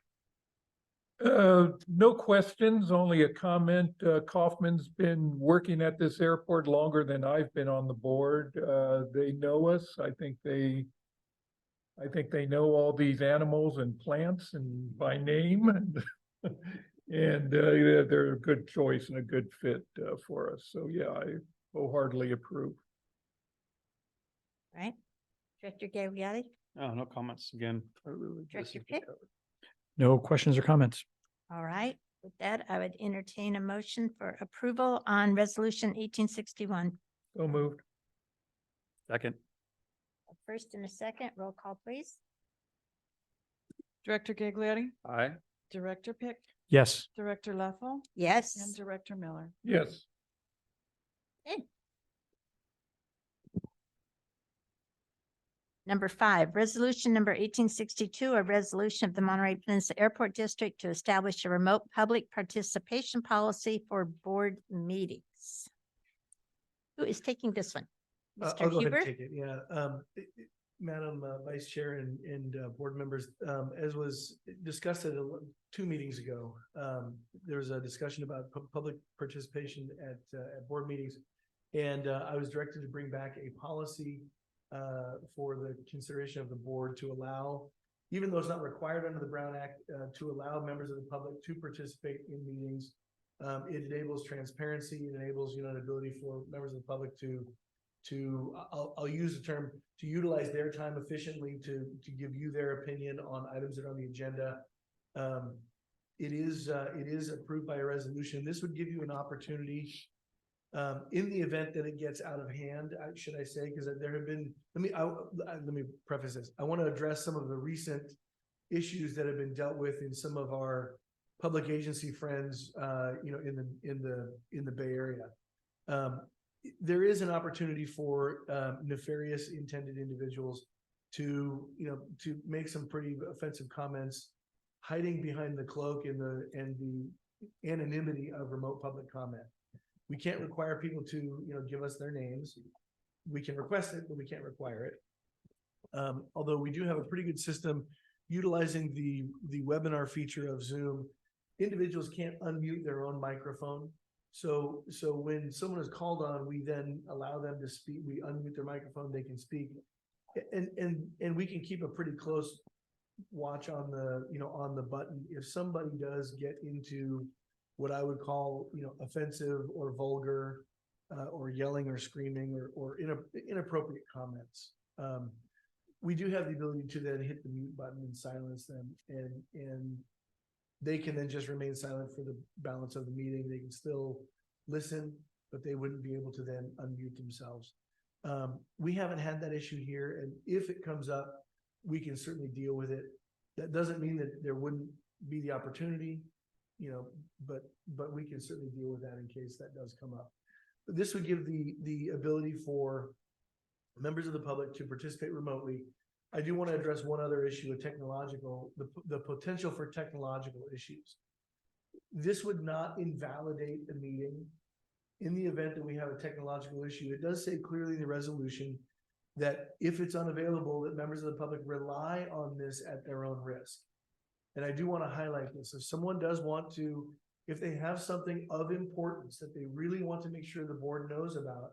No questions, only a comment. Kaufman's been working at this airport longer than I've been on the board. They know us. I think they know all these animals and plants and by name and and they're a good choice and a good fit for us. So yeah, I wholeheartedly approve. Right? Director Gagliardi? Oh, no comments again. This Director has been Pitt? covered. No questions or comments. All right. With that, I would entertain a motion for approval on resolution 1861. So moved. Second. A first and a second, roll call, please. Director Gagliardi, Aye. Director Pick, Yes. Director Leffel, and Yes. Director Miller. Yes. Okay. Number 5, resolution number 1862, a resolution of the Monterey Peninsula Airport District to establish a remote public participation policy for board meetings. Who is taking this one? I'll Mr. go ahead and Huber? take it, yeah. Madam Vice Chair and board members, as was discussed at 2 meetings ago, there was a discussion about public participation at board meetings. And I was directed to bring back a policy for the consideration of the board to allow, even though it's not required under the Brown Act, to allow members of the public to participate in meetings. It enables transparency, it enables, an ability for members of the public to I'll use the term, to utilize their time efficiently to give you their opinion on items that are on the agenda. It is approved by a resolution. This would give you an opportunity in the event that it gets out of hand, should I say, because there have been, let me preface this. I want to address some of the recent issues that have been dealt with in some of our public agency friends, in the Bay Area. There is an opportunity for nefarious intended individuals to make some pretty offensive comments, hiding behind the cloak and the anonymity of remote public comment. We can't require people to give us their names. We can request it, but we can't require it. Although we do have a pretty good system utilizing the webinar feature of Zoom. Individuals can't unmute their own microphone. So when someone is called on, we then allow them to speak. We unmute their microphone, they can speak. And we can keep a pretty close watch on the button. If somebody does get into what I would call, offensive or vulgar, or yelling or screaming or inappropriate comments, we do have the ability to then hit the mute button and silence them, and they can then just remain silent for the balance of the meeting. They can still listen, but they wouldn't be able to then unmute themselves. We haven't had that issue here, and if it comes up, we can certainly deal with it. That doesn't mean that there wouldn't be the opportunity, but we can certainly deal with that in case that does come up. But this would give the ability for members of the public to participate remotely. I do want to address one other issue, the potential for technological issues. This would not invalidate the meeting in the event that we have a technological issue. It does say clearly in the resolution that if it's unavailable, that members of the public rely on this at their own risk. And I do want to highlight this. If someone does want to, if they have something of importance that they really want to make sure the board knows about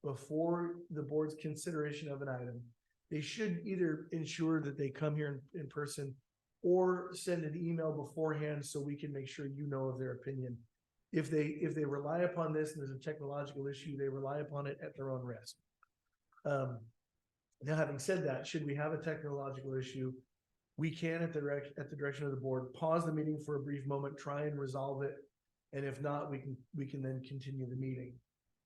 before the board's consideration of an item, they should either ensure that they come here in person or send an email beforehand so we can make sure of their opinion. If they rely upon this and there's a technological issue, they rely upon it at their own risk. Now, having said that, should we have a technological issue, we can, at the direction of the board, pause the meeting for a brief moment, try and resolve it, and if not, we can then continue the meeting.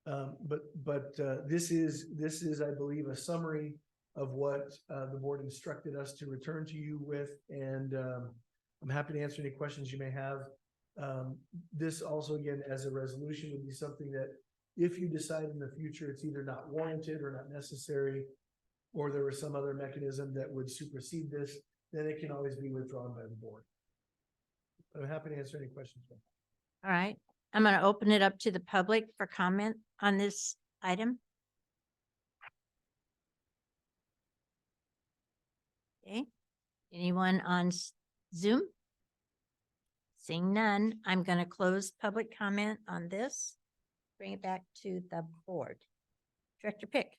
But this is, I believe, a summary of what the board instructed us to return to you with, and I'm happy to answer any questions you may have. This also, again, as a resolution, would be something that if you decide in the future it's either not warranted or not necessary, or there was some other mechanism that would supersede this, then it can always be withdrawn by the board. I'm happy to answer any questions. All right. I'm going to open it up to the public for comment on this item. Okay. Anyone on Zoom? Seeing none, I'm going to close public comment on this. Bring it back to the board. Director Pick.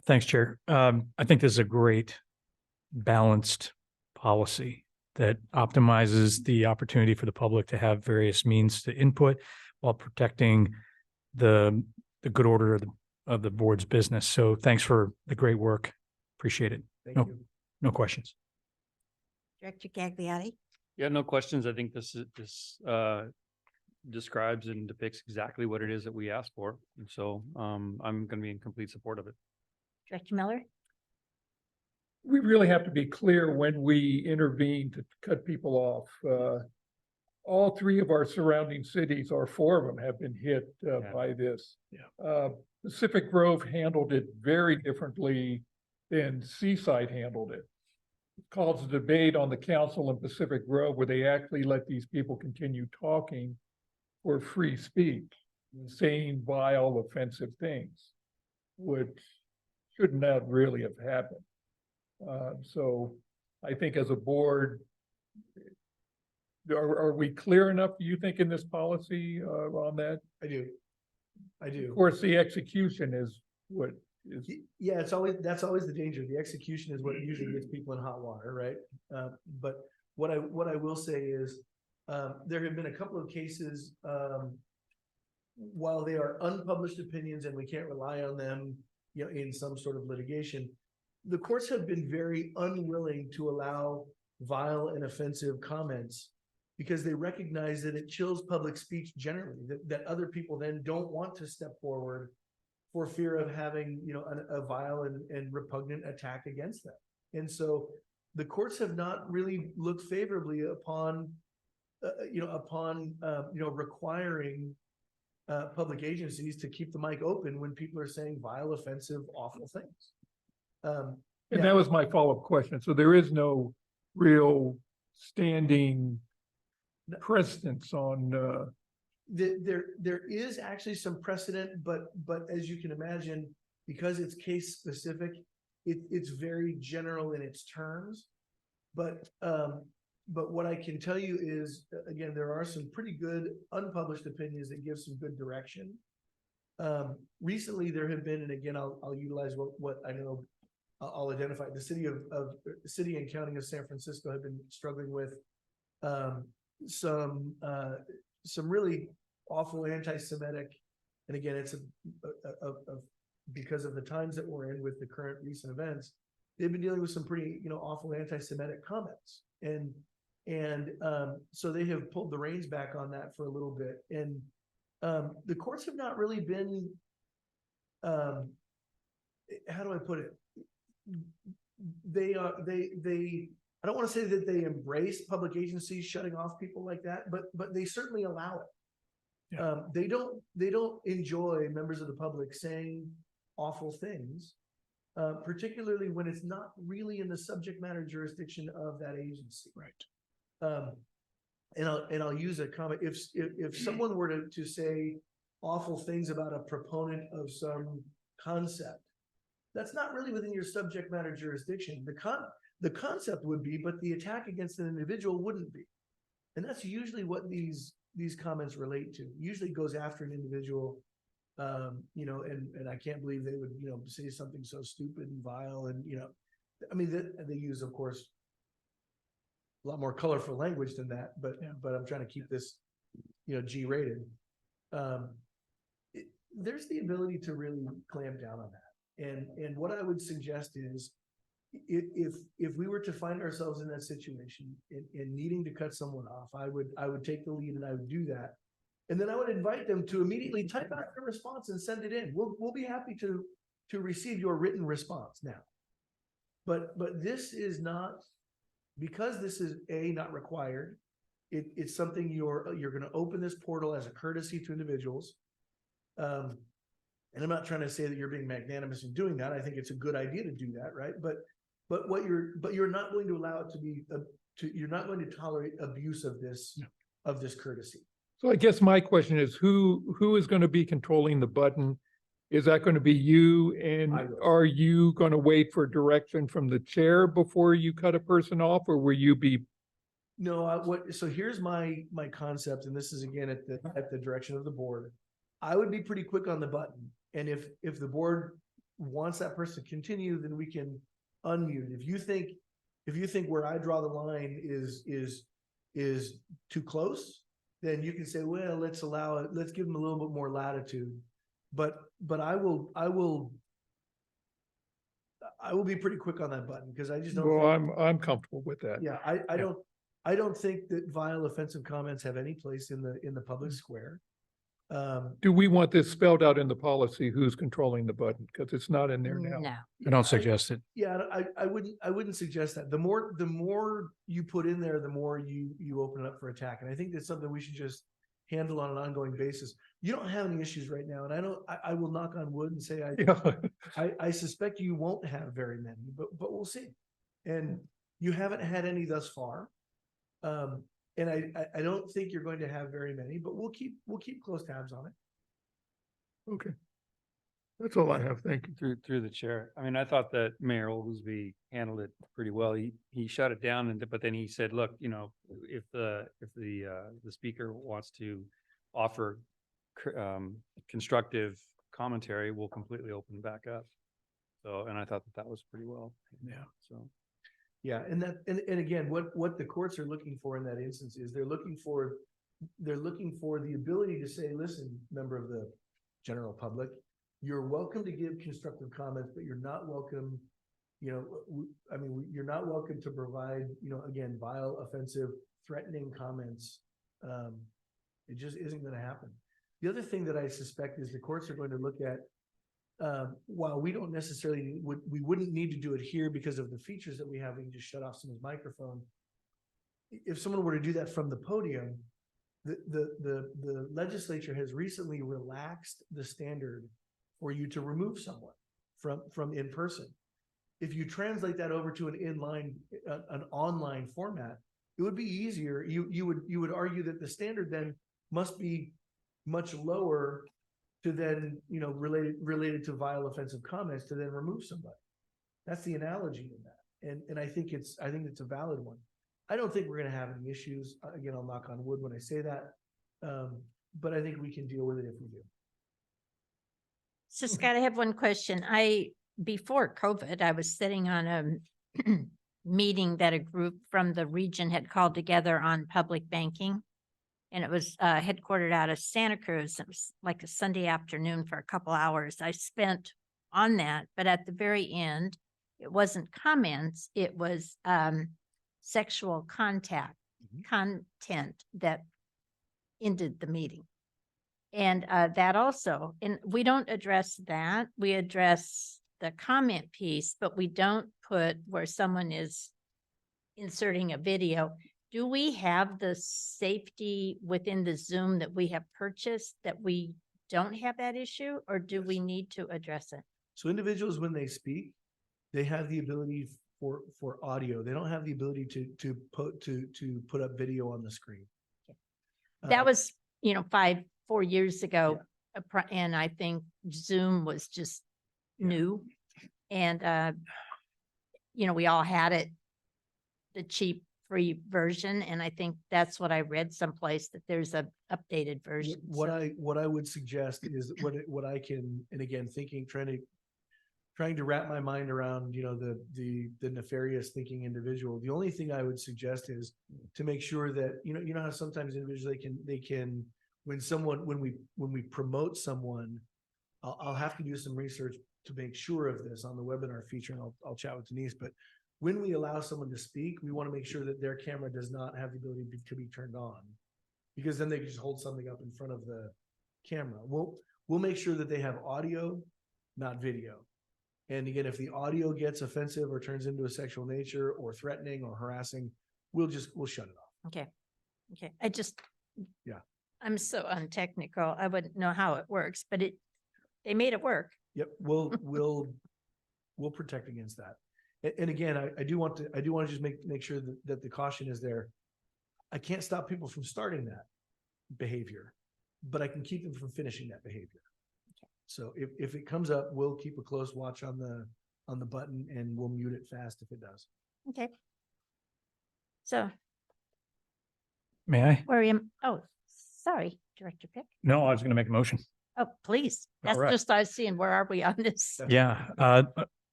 Thanks, Chair. I think this is a great balanced policy that optimizes the opportunity for the public to have various means to input while protecting the good order of the board's business. So thanks for the great work. Appreciate it. Thank No, you. no questions. Director Gagliotti. Yeah, no questions. I think this describes and depicts exactly what it is that we asked for. And so I'm going to be in complete support of it. Director Miller. We really have to be clear when we intervene to cut people off. All three of our surrounding cities, or four of them, have been hit by this. Pacific Grove handled it very differently than Seaside handled it. It caused a debate on the council in Pacific Grove where they actually let these people continue talking for free speech, saying vile, offensive things, which should not really have happened. So I think as a board, are we clear enough, do you think, in this policy on that? I do. Of course, the execution is what is. Yeah, that's always the danger. The execution is what usually gets people in hot water, right? But what I will say is, there have been a couple of cases, while they are unpublished opinions and we can't rely on them, you know, in some sort of litigation, the courts have been very unwilling to allow vile and offensive comments because they recognize that it chills public speech generally, that other people then don't want to step forward for fear of having, you know, a vile and repugnant attack against them. And so the courts have not really looked favorably upon, requiring public agencies to keep the mic open when people are saying vile, offensive, awful things. And that was my follow-up question. So there is no real standing precedence on, there is actually some precedent, but as you can imagine, because it's case specific, it's very general in its terms. But what I can tell you is, again, there are some pretty good unpublished opinions that give some good direction. Recently, there have been, and again, I'll utilize what I know. I'll identify the city and county of San Francisco have been struggling with some really awful anti-Semitic, and again, it's because of the times that we're in with the current recent events, they've been dealing with some pretty awful anti-Semitic comments, and so they have pulled the reins back on that for a little bit, and the courts have not really been, how do I put it? They I don't want to say that they embrace public agencies shutting off people like that, but they certainly allow it. Yeah. They don't enjoy members of the public saying awful things, particularly when it's not really in the subject matter jurisdiction of that agency. right. And I'll use a comment. If someone were to say awful things about a proponent of some concept, that's not really within your subject matter jurisdiction. The concept would be, but the attack against an individual wouldn't be. And that's usually what these comments relate to. Usually goes after an individual, and I can't believe they would, say something so stupid and vile. And, I mean, they use, of course, a lot more colorful language than that, but I'm trying to keep this, G-rated. There's the ability to really clamp down on that. And what I would suggest is, if we were to find ourselves in that situation and needing to cut someone off, I would take the lead and I would do that. And then I would invite them to immediately type out their response and send it in. We'll be happy to receive your written response now. But this is not, because this is not required. It's something you're going to open this portal as a courtesy to individuals. And I'm not trying to say that you're being magnanimous in doing that. I think it's a good idea to do that, right? But you're not going to allow it to be you're not going to tolerate abuse of this courtesy. So I guess my question is, who is going to be controlling the button? Is that going to be you? And are you going to wait for direction from the chair before you cut a person off, or will you be No, so here's my concept, and this is again at the direction of the board. I would be pretty quick on the button, and if the board wants that person to continue, then we can unmute. If you think where I draw the line is too close, then you can say, well, let's allow it, let's give them a little bit more latitude. But I will be pretty quick on that button, because I just don't. Well, think- I'm comfortable with that. Yeah, I don't think that vile offensive comments have any place in the public square. Do we want this spelled out in the policy, who's controlling the button? Because it's not in there now. No, I don't suggest it. Yeah, I wouldn't suggest that. The more you put in there, the more you open it up for attack. And I think that's something we should just handle on an ongoing basis. You don't have any issues right now, and I will knock on wood and say Yeah. I suspect you won't have very many, but we'll see. And you haven't had any thus far. And I don't think you're going to have very many, but we'll keep close tabs on it. Okay. That's all I have. Thank you. Through the chair. I mean, I thought that Mayor Oglesby handled it pretty well. He shut it down but then he said, look, you know, if the speaker wants to offer constructive commentary, we'll completely open it back up. So, and I thought that was pretty well. Yeah. So. Yeah, and again, what the courts are looking for in that instance is they're looking for the ability to say, listen, member of the general public, you're welcome to give constructive comments, but you're not welcome, you know, you're not welcome to provide, you know, again, vile, offensive, threatening comments. It just isn't going to happen. The other thing that I suspect is the courts are going to look at, while we don't necessarily we wouldn't need to do it here because of the features that we have, we can just shut off someone's microphone. If someone were to do that from the podium, the legislature has recently relaxed the standard for you to remove someone from in person. If you translate that over to an online format, it would be easier. You would argue that the standard then must be much lower to then, you know, related to vile offensive comments to then remove somebody. That's the analogy in that. And I think it's a valid one. I don't think we're going to have any issues. Again, I'll knock on wood when I say that. But I think we can deal with it if we do. so Scott, I have one question. Before COVID, I was sitting on a meeting that a group from the region had called together on public banking. And it was headquartered out of Santa Cruz. It was like a Sunday afternoon for a couple hours I spent on that. But at the very end, it wasn't comments. It was sexual content that ended the meeting. And that also, and we don't address that. We address the comment piece, but we don't put where someone is inserting a video. Do we have the safety within the Zoom that we have purchased that we don't have that issue, or do we need to address it? So individuals, when they speak, they have the ability for audio. They don't have the ability to put up video on the screen. That was, 4 years ago. And I think Zoom was just new. And, we all had it, the cheap free version. And I think that's what I read someplace, that there's a updated version. What I would suggest is what I can, and again, trying to wrap my mind around, the nefarious thinking individual. The only thing I would suggest is to make sure that, you know how sometimes individuals, they can, when we promote someone, I'll have to do some research to make sure of this on the webinar feature, and I'll chat with Denise, but when we allow someone to speak, we want to make sure that their camera does not have the ability to be turned on, because then they can just hold something up in front of the camera. We'll make sure that they have audio, not video. And again, if the audio gets offensive or turns into a sexual nature or threatening or harassing, we'll shut it off. Okay. Yeah. I'm so untechnical. I wouldn't know how it works, but they made it work. Yep. We'll protect against that. And again, I do want to just make sure that the caution is there. I can't stop people from starting that behavior, but I can keep them from finishing that behavior. Okay. So if it comes up, we'll keep a close watch on the button, and we'll mute it fast if it does. Okay. So May I? William, oh, sorry, Director Pick. No, I was going to make a motion. Oh, please. That's right. just I was seeing, where are we on this? Yeah,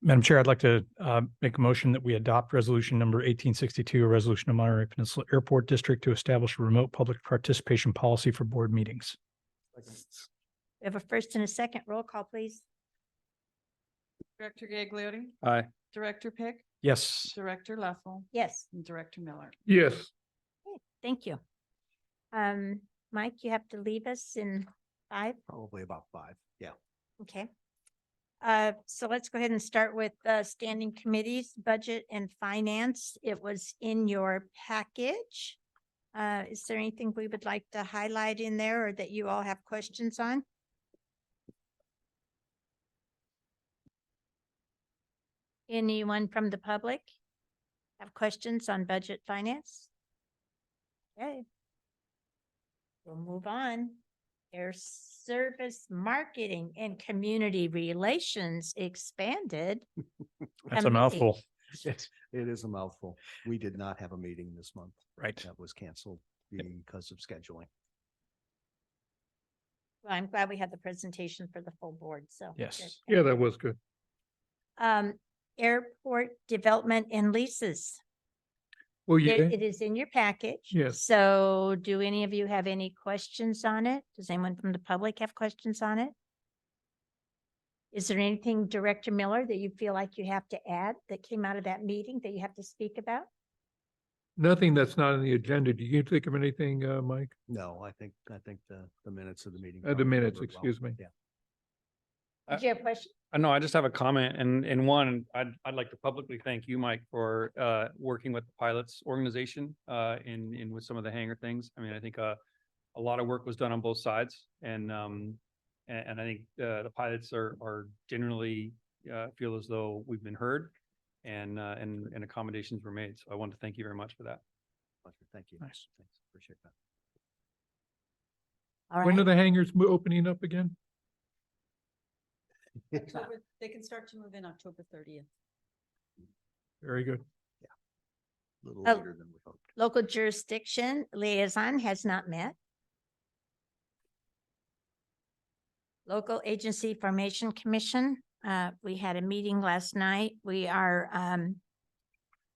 Madam Chair, I'd like to make a motion that we adopt resolution number 1862, a resolution of Monterey Peninsula Airport District to establish a remote public participation policy for board meetings. We have a first and a second. Roll call, please. Director Gagliardi, Aye. Director Pick, Yes. Director Leffel, Yes, and Director Miller. Yes, okay, thank you. Mike, you have to leave us in 5. Probably about 5. Yeah. Okay. So let's go ahead and start with standing committees, budget and finance. It was in your package. Is there anything we would like to highlight in there or that you all have questions on? Anyone from the public have questions on budget finance? Okay. We'll move on. Air service marketing and community relations expanded. That's a committee. mouthful. It is a mouthful. We did not have a meeting this month. Right. That was canceled because of scheduling. Well, I'm glad we had the presentation for the full board, so. Yes. yeah, that was good. Airport development and leases. Well, yeah, It is in your package. Yes. So do any of you have any questions on it? Does anyone from the public have questions on it? Is there anything, Director Miller, that you feel like you have to add that came out of that meeting that you have to speak about? nothing that's not on the agenda. Do you think of anything, Mike? No, I think the minutes of the meeting. The probably minutes, covered well. excuse me. Yeah. Did you have a question? No, I just have a comment and one, I'd like to publicly thank you, Mike, for working with the pilots organization in with some of the hangar things. I mean, I think a lot of work was done on both sides and I think the pilots are generally feel as though we've been heard and accommodations were made. So I want to thank you very much for that. Pleasure. Thank you. Nice. Thanks. Appreciate that. All When are right. the hangars opening up again? October, they can start to move in October 30th. Very good. A little Oh. later than we hoped. Local jurisdiction liaison has not met. Local Agency Formation Commission, we had a meeting last night. We are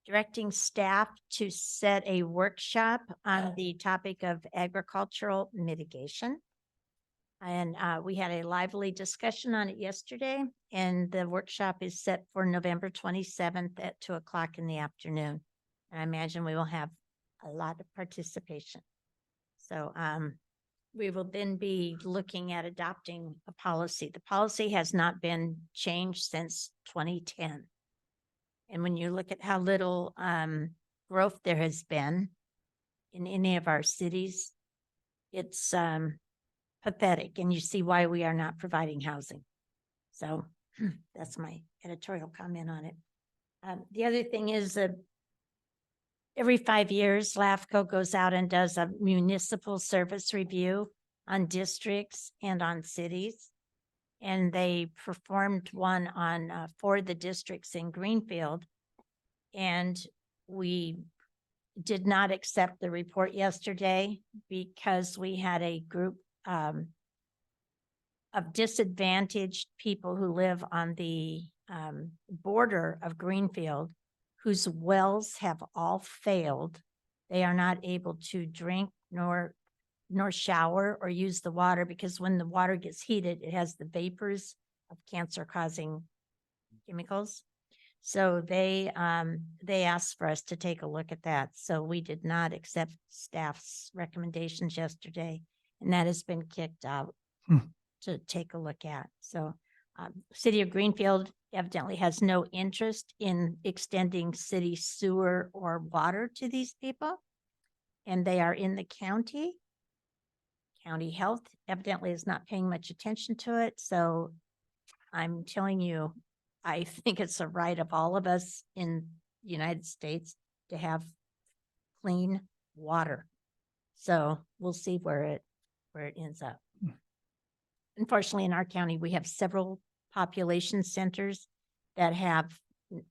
directing staff to set a workshop on the topic of agricultural mitigation. And we had a lively discussion on it yesterday, and the workshop is set for November 27th at 2:00 in the afternoon. And I imagine we will have a lot of participation. So we will then be looking at adopting a policy. The policy has not been changed since 2010. And when you look at how little growth there has been in any of our cities, it's pathetic, and you see why we are not providing housing. So that's my editorial comment on it. The other thing is that every 5 years, LAFCO goes out and does a municipal service review on districts and on cities. And they performed one on for the districts in Greenfield. And we did not accept the report yesterday because we had a group of disadvantaged people who live on the border of Greenfield, whose wells have all failed. They are not able to drink nor shower or use the water because when the water gets heated, it has the vapors of cancer-causing chemicals. So they asked for us to take a look at that. So we did not accept staff's recommendations yesterday, and that has been kicked out to take a look at. So City of Greenfield evidently has no interest in extending city sewer or water to these people, and they are in the county. County Health evidently is not paying much attention to it. So I'm telling you, I think it's a right of all of us in the United States to have clean water. So we'll see where it ends up. Unfortunately, in our county, we have several population centers that have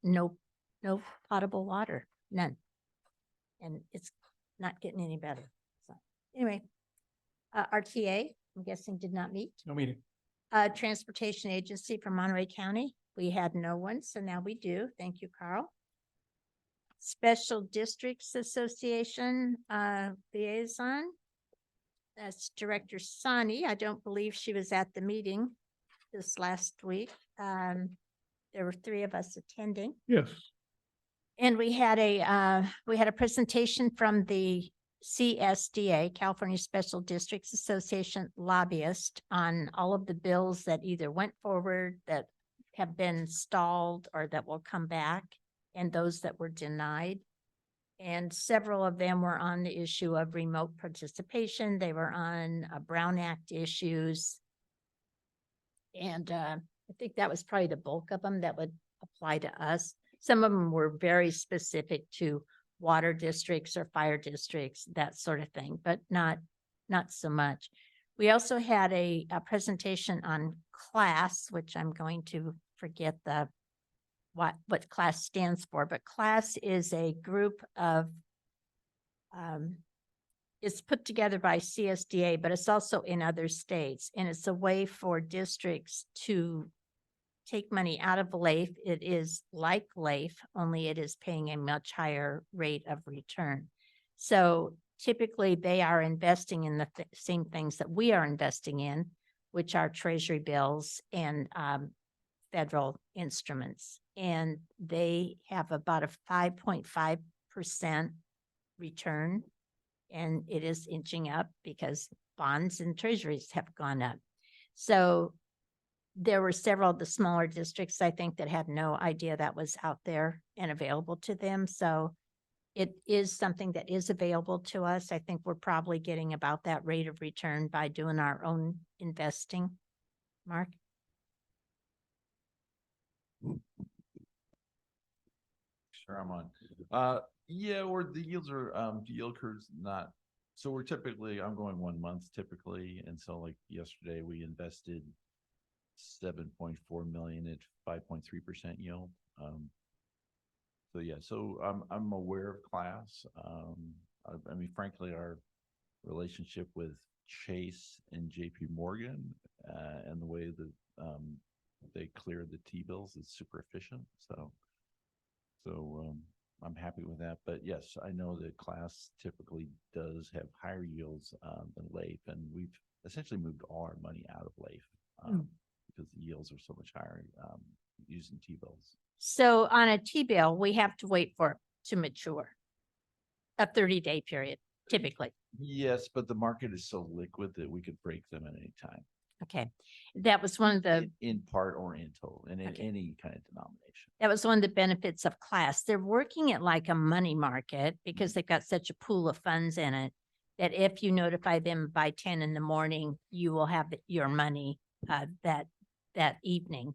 no potable water, none. And it's not getting any better. Anyway, RTA, I'm guessing did not meet. No meeting. Transportation Agency for Monterey County, we had no one, so now we do. Thank you, Carl. Special Districts Association, liaison. That's Director Sani. I don't believe she was at the meeting this last week. There were 3 of us attending. Yes. And we had a presentation from the CSDA, California Special Districts Association lobbyist, on all of the bills that either went forward, that have been stalled, or that will come back, and those that were denied. And several of them were on the issue of remote participation. They were on Brown Act issues. And I think that was probably the bulk of them that would apply to us. Some of them were very specific to water districts or fire districts, that sort of thing, but not so much. We also had a presentation on CLASS, which I'm going to forget what CLASS stands for, but CLASS is a group of, it's put together by CSDA, but it's also in other states, and it's a way for districts to take money out of LAIF. It is like LAIF, only it is paying a much higher rate of return. So typically they are investing in the same things that we are investing in, which are treasury bills and federal instruments. And they have about a 5.5% return, and it is inching up because bonds and treasuries have gone up. So there were several of the smaller districts, I think, that had no idea that was out there and available to them. So it is something that is available to us. I think we're probably getting about that rate of return by doing our own investing. Mark? Sure, I'm on. Yeah, or the yields are, the yield curve's not, so we're typically, I'm going 1 month typically. And so like yesterday, we invested 7.4 million at 5.3% yield. So yeah, so I'm aware of CLASS. I mean, frankly, our relationship with Chase and JP Morgan, and the way that they cleared the T-bills is super efficient. So I'm happy with that. But yes, I know that CLASS typically does have higher yields than LAIF, and we've essentially moved all our money out of LAIF because the yields are so much higher using T-bills. So on a T-bill, we have to wait for it to mature, a 30-day period, typically. Yes, but the market is so liquid that we could break them at any time. Okay. That was one of the, In part or in total, and in Okay. any kind of denomination. that was one of the benefits of CLASS. They're working it like a money market because they've got such a pool of funds in it that if you notify them by 10 in the morning, you will have your money that evening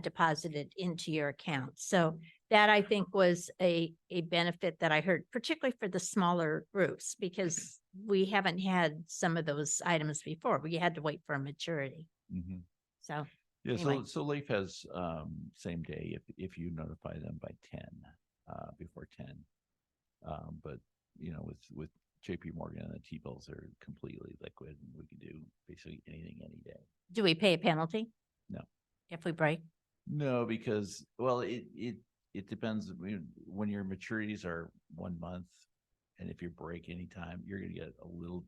deposited into your account. So that, I think, was a benefit that I heard, particularly for the smaller groups, because we haven't had some of those items before. We had to wait for a maturity. So Yeah, Anyway. so LAIF has same day if you notify them by 10, before 10. But you know, with JP Morgan and the T-bills are completely liquid, and we can do basically anything any day. do we pay a penalty? No. If we break? No, because, well, it depends. When your maturities are 1 month, and if you break anytime, you're gonna get a little,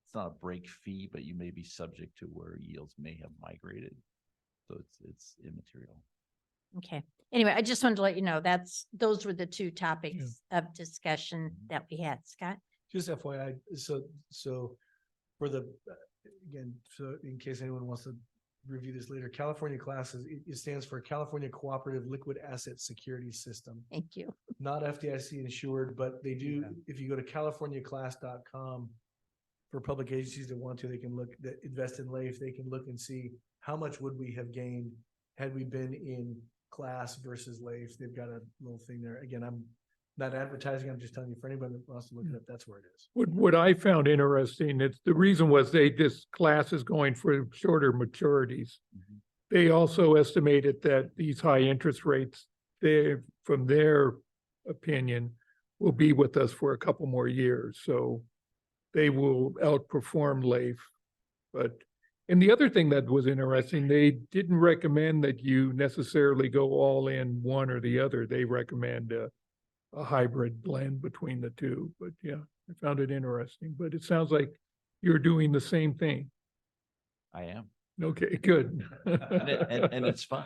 it's not a break fee, but you may be subject to where yields may have migrated. So it's immaterial. Okay. Anyway, I just wanted to let you know those were the 2 topics of discussion that we had. Scott? Just FYI, so for the, again, so in case anyone wants to review this later, California CLASS it stands for California Cooperative Liquid Asset Security System. Thank you. Not FDIC insured, but they do, if you go to californiaclass.com for public agencies that want to, they can look, that invest in LAIF, they can look and see how much would we have gained had we been in CLASS versus LAIF. They've got a little thing there. Again, I'm not advertising, I'm just telling you, for anybody that wants to look it up, that's where it is. What I found interesting, it's the reason was CLASS is going for shorter maturities. They also estimated that these high interest rates, from their opinion, will be with us for a couple more years. So they will outperform Leif. But, and the other thing that was interesting, they didn't recommend that you necessarily go all in one or the other. They recommend a hybrid blend between the two. But yeah, I found it interesting, but it sounds like you're doing the same thing. I am, Okay, good. and it's fun.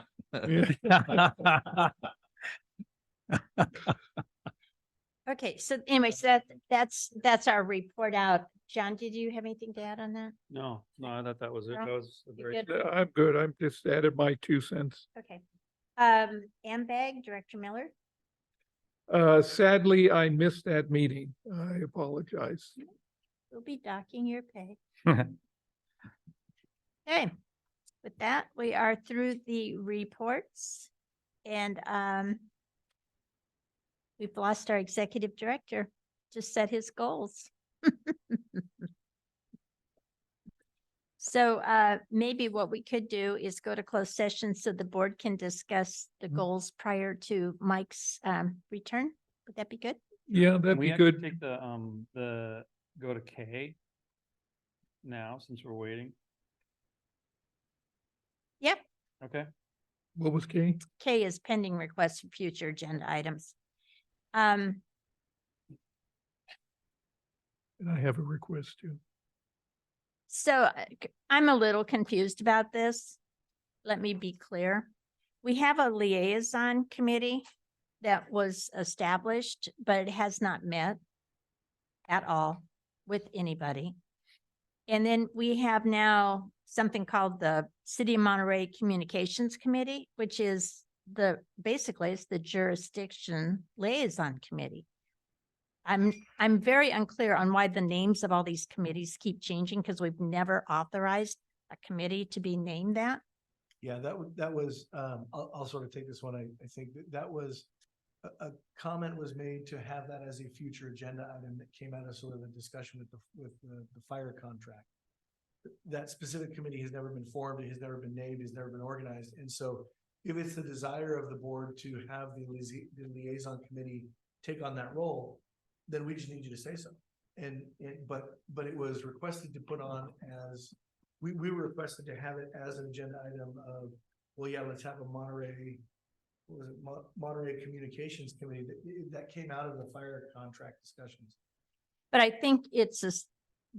Okay, so anyways, that's our report out. John, did you have anything to add on that? No, I thought that was it. No? That was a You very. good? I'm good. I'm just added my 2 cents. Okay. AMBAG, Director Miller? Sadly, I missed that meeting. I apologize. We'll be docking your pay. Okay, with that, we are through the reports and we've lost our executive director to set his goals. So maybe what we could do is go to closed session so the board can discuss the goals prior to Mike's return. Would that be good? Yeah, Can that'd we be actually good. take the, go to K now, since we're waiting? Yep. Okay. What was Kay? K is pending requests for future agenda items. And I have a request too. So I'm a little confused about this. Let me be clear. We have a liaison committee that was established, but it has not met at all with anybody. And then we have now something called the City of Monterey Communications Committee, which is basically it's the jurisdiction liaison committee. I'm very unclear on why the names of all these committees keep changing because we've never authorized a committee to be named that. Yeah, that was, I'll sort of take this one. I think that was, a comment was made to have that as a future agenda item that came out of sort of a discussion with the fire contract. That specific committee has never been formed, it has never been named, has never been organized. And so if it's the desire of the board to have the liaison committee take on that role, then we just need you to say so. But it was requested to put on as, we were requested to have it as an agenda item of, well, yeah, let's have a Monterey, what was it, Monterey Communications Committee that came out of the fire contract discussions. But I think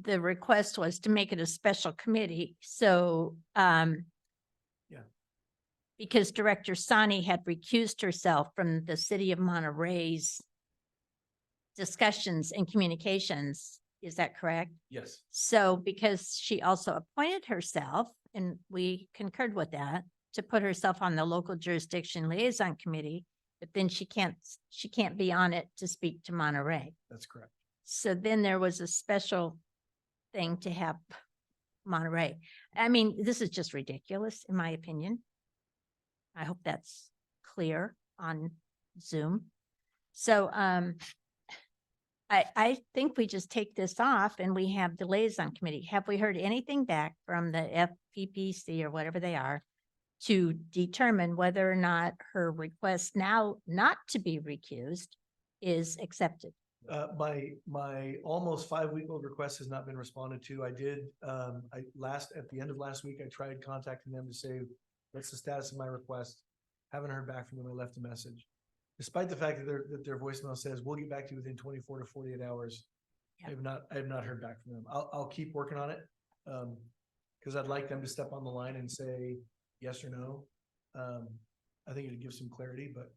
the request was to make it a special committee. So, Yeah. because Director Sani had recused herself from the City of Monterey's discussions and communications. Is that correct? Yes. So because she also appointed herself, and we concurred with that, to put herself on the local jurisdiction liaison committee, but then she can't be on it to speak to Monterey. That's correct. So then there was a special thing to have Monterey. I mean, this is just ridiculous, in my opinion. I hope that's clear on Zoom. So, I think we just take this off and we have the liaison committee. Have we heard anything back from the FPPC or whatever they are to determine whether or not her request now not to be recused is accepted? My almost 5-week-old request has not been responded to. I did, at the end of last week, I tried contacting them to say, what's the status of my request? Haven't heard back from them. I left a message. Despite the fact that their voicemail says, we'll get back to you within 24 to 48 hours. Yeah. I have not heard back from them. I'll keep working on it. Cause I'd like them to step on the line and say yes or no. I think it'd give some clarity, but.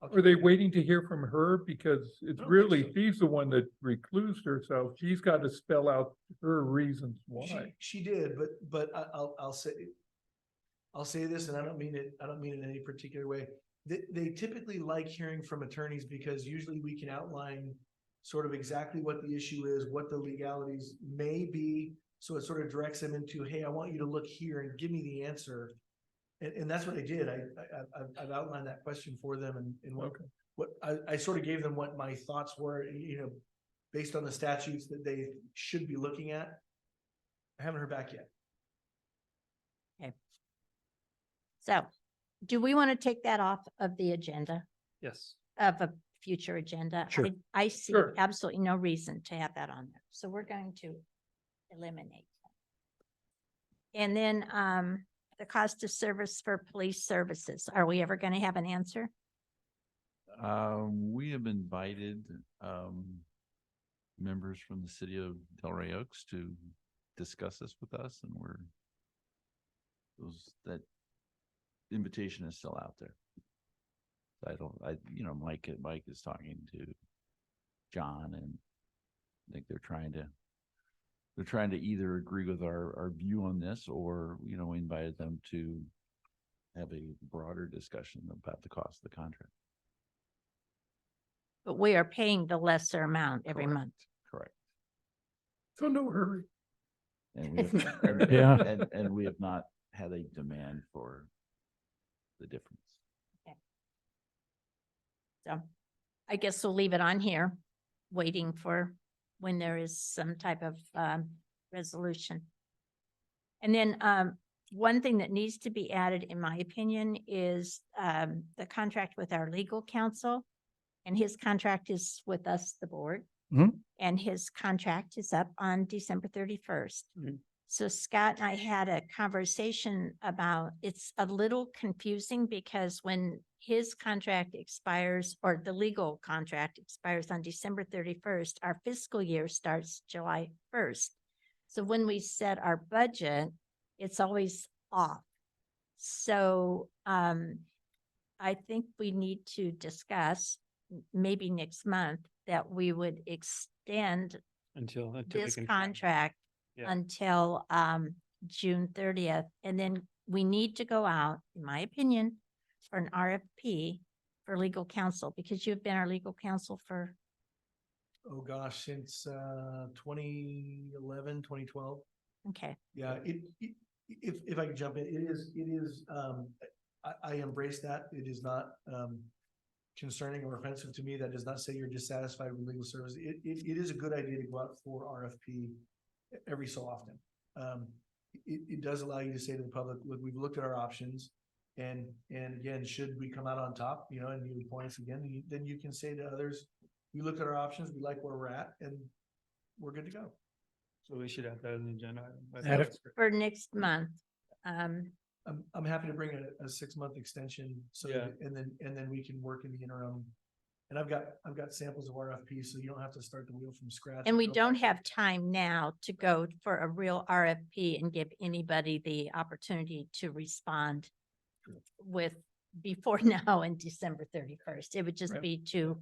Are they waiting to hear from her? Because it's I don't think really, so. she's the one that reclused herself. She's got to spell out her reasons why. She did, but I'll say this, and I don't mean it in any particular way. They typically like hearing from attorneys because usually we can outline sort of exactly what the issue is, what the legalities may be. So it sort of directs them into, hey, I want you to look here and give me the answer. And that's what I did. I've outlined that question for them and what I sort of gave them what my thoughts were, based on the statutes that they should be looking at. I haven't heard back yet. Okay. So do we want to take that off of the agenda Yes. of a future agenda. Sure. I see Sure. absolutely no reason to have that on there. So we're going to eliminate that. And then, the cost of service for police services. Are we ever going to have an answer? We have invited, members from the city of Delray Oaks to discuss this with us, and that invitation is still out there. Mike is talking to John, and I think they're trying to either agree with our view on this, or, invited them to have a broader discussion about the cost of the contract. But we are paying the lesser amount every Correct. month. Correct. So no hurry. And we have, Yeah. and we have not had a demand for the difference. So I guess we'll leave it on here, waiting for when there is some type of resolution. And then one thing that needs to be added, in my opinion, is the contract with our legal counsel. And his contract is with us, the board. Mhm. And his contract is up on December 31st. Mhm. So Scott and I had a conversation about, it's a little confusing because when his contract expires, or the legal contract expires on December 31st, our fiscal year starts July 1st. So when we set our budget, it's always off. So I think we need to discuss maybe next month that we would extend Until we this can find- contract Yeah. until June 30th. And then we need to go out, in my opinion, for an RFP for legal counsel, because you've been our legal counsel for, Oh, gosh, since 2011, 2012. okay. Yeah, if I can jump in, it is, I embrace that. It is not, concerning or offensive to me. That does not say you're dissatisfied with legal service. It is a good idea to go out for RFP every so often. It does allow you to say to the public, look, we've looked at our options, and again, should we come out on top, and you point us again, then you can say to others, we looked at our options, we like where we're at, and we're good to go. So we should have that on the agenda. item. I think Add it. that's great. For next month. I'm happy to bring a 6-month extension, so, Yeah. and then we can work in the interim. And I've got samples of RFPs, so you don't have to start the wheel from scratch. And we Go don't back. have time now to go for a real RFP and give anybody the opportunity to respond with before now and December 31st. It would just Right. be too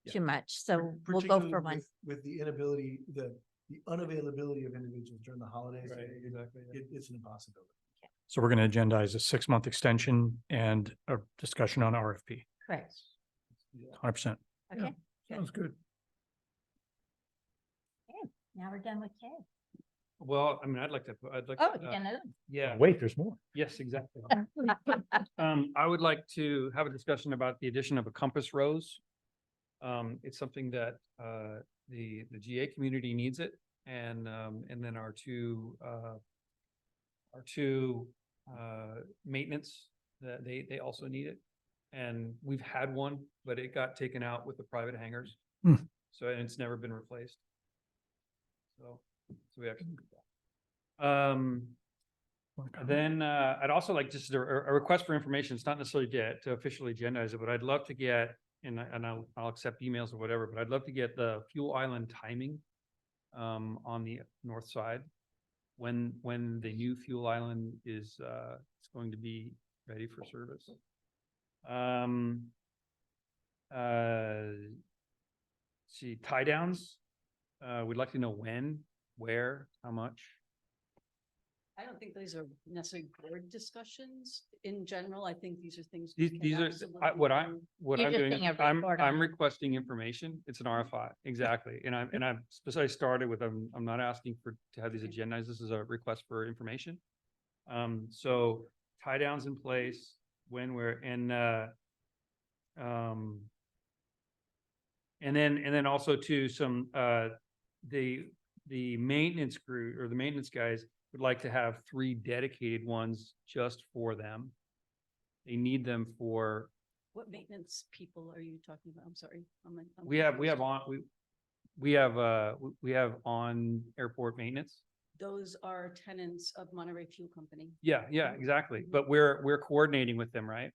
Yeah. much. So we'll go Particularly for one. with the inability, the unavailability of individuals during the holidays. Right, exactly, yeah. It's an impossibility. So we're going to agendize a 6-month extension and a discussion on RFP. Correct. 100%. Okay, Sounds good. now we're done with K. Well, I mean, I'd like, Oh, you got another one? yeah. Wait, there's more. Yes, exactly. I would like to have a discussion about the addition of a compass rose. It's something that, the GA community needs it, and then our two maintenance, that they also need it. And we've had one, but it got taken out with the private hangars. Hmm. So, and it's never been replaced. So we actually. Then I'd also like just a request for information. It's not necessarily to officially agendize it, but I'd love to get, and I'll accept emails or whatever, but I'd love to get the fuel island timing on the north side, when the new fuel island is going to be ready for service. See, tie downs. We'd like to know when, where, how much. I don't think these are necessarily board discussions. In general, I think these are things. we can These are, absolutely what do. I'm You're just doing, saying a I'm report on it. requesting information. It's an RFI, exactly. And I've specifically started with, I'm not asking to have these agendized. This is a request for information. So tie downs in place, when, where, and then also to some, the maintenance crew or the maintenance guys would like to have 3 dedicated ones just for them. They need them for What maintenance people are you talking about? I'm sorry. I'm We have confused. we have on airport maintenance. Those are tenants of Monterey Fuel Company. Yeah, yeah, exactly. But we're coordinating with them, right?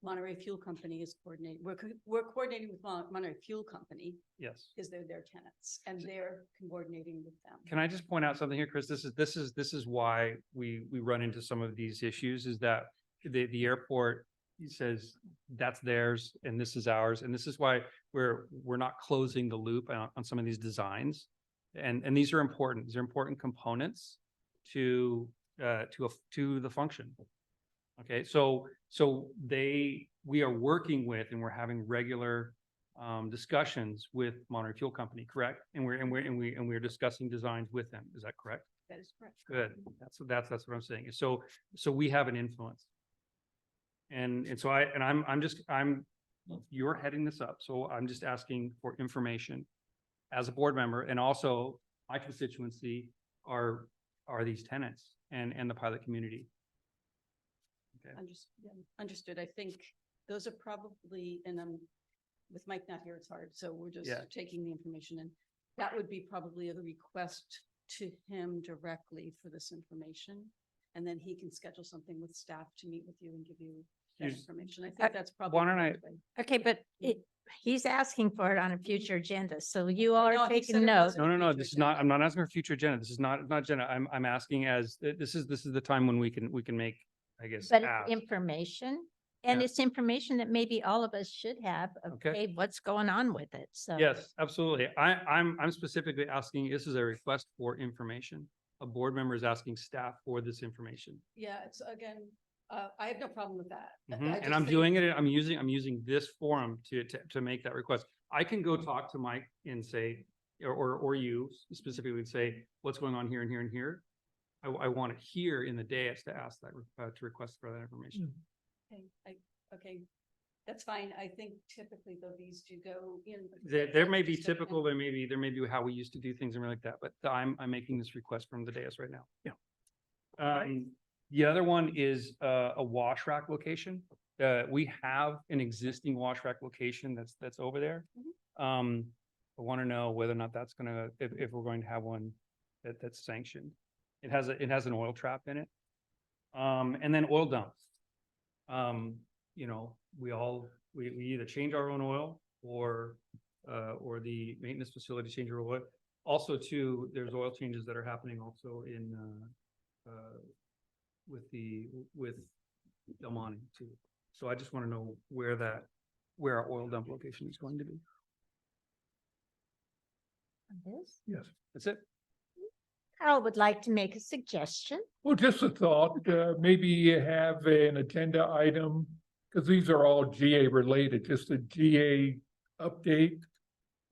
Monterey Fuel Company is coordinating. We're coordinating with Monterey Fuel Company Yes. because they're their tenants and they're coordinating with them. Can I just point out something here, Chris? This is why we run into some of these issues is that the airport says that's theirs and this is ours. And this is why we're not closing the loop on some of these designs. And these are important. These are important components to the function. Okay, so we are working with and we're having regular discussions with Monterey Fuel Company, correct? And we're discussing designs with them. Is that correct? That is correct. Good. That's what I'm saying. So we have an influence. And so you're heading this up. So I'm just asking for information as a board member, and also my constituency are these tenants and the pilot community. Okay. Understood. I think those are probably, and with Mike not here, it's hard. So we're just Yeah. taking the information and that would be probably a request to him directly for this information. And then he can schedule something with staff to meet with you and give you that Here's- information. I think that's probably. why don't the I- best way. Okay, but he's asking for it on a future agenda, so you all No, are he said taking it notes. wasn't. No. Future This is not, agenda. I'm not asking for future agenda. This is not agenda. I'm asking as, this is the time when we can make, I guess, But it's asks. information, and Yeah. it's information that maybe all of us should have, Okay. okay, what's going on with it, so. Yes, absolutely. I'm specifically asking, this is a request for information. A board member is asking staff for this information. Yeah, it's again, I have no problem with that. I Mhm. just And I'm think- doing it, I'm using this forum to make that request. I can go talk to Mike and say, or you specifically say, what's going on here and here and here. I want it here in the dais to ask that, to request for that information. Okay, that's fine. I think typically though, these do go in. There may be Just so you know. typical, there may be how we used to do things and like that, but I'm making this request from the dais right now. Yeah. The other one is a wash rack location. We have an existing wash rack location that's over there. I want to know whether or not that's gonna, if we're going to have one that's sanctioned. It has an oil trap in it. And then oil dumps. You know, we either change our own oil or the maintenance facility change our oil. Also too, there's oil changes that are happening also in with Del Monte too. So I just want to know where our oil dump location is going to be. This? Yes. That's it. Carl would like to make a suggestion. Well, just a thought, maybe you have an agenda item, because these are all GA related, just a GA update.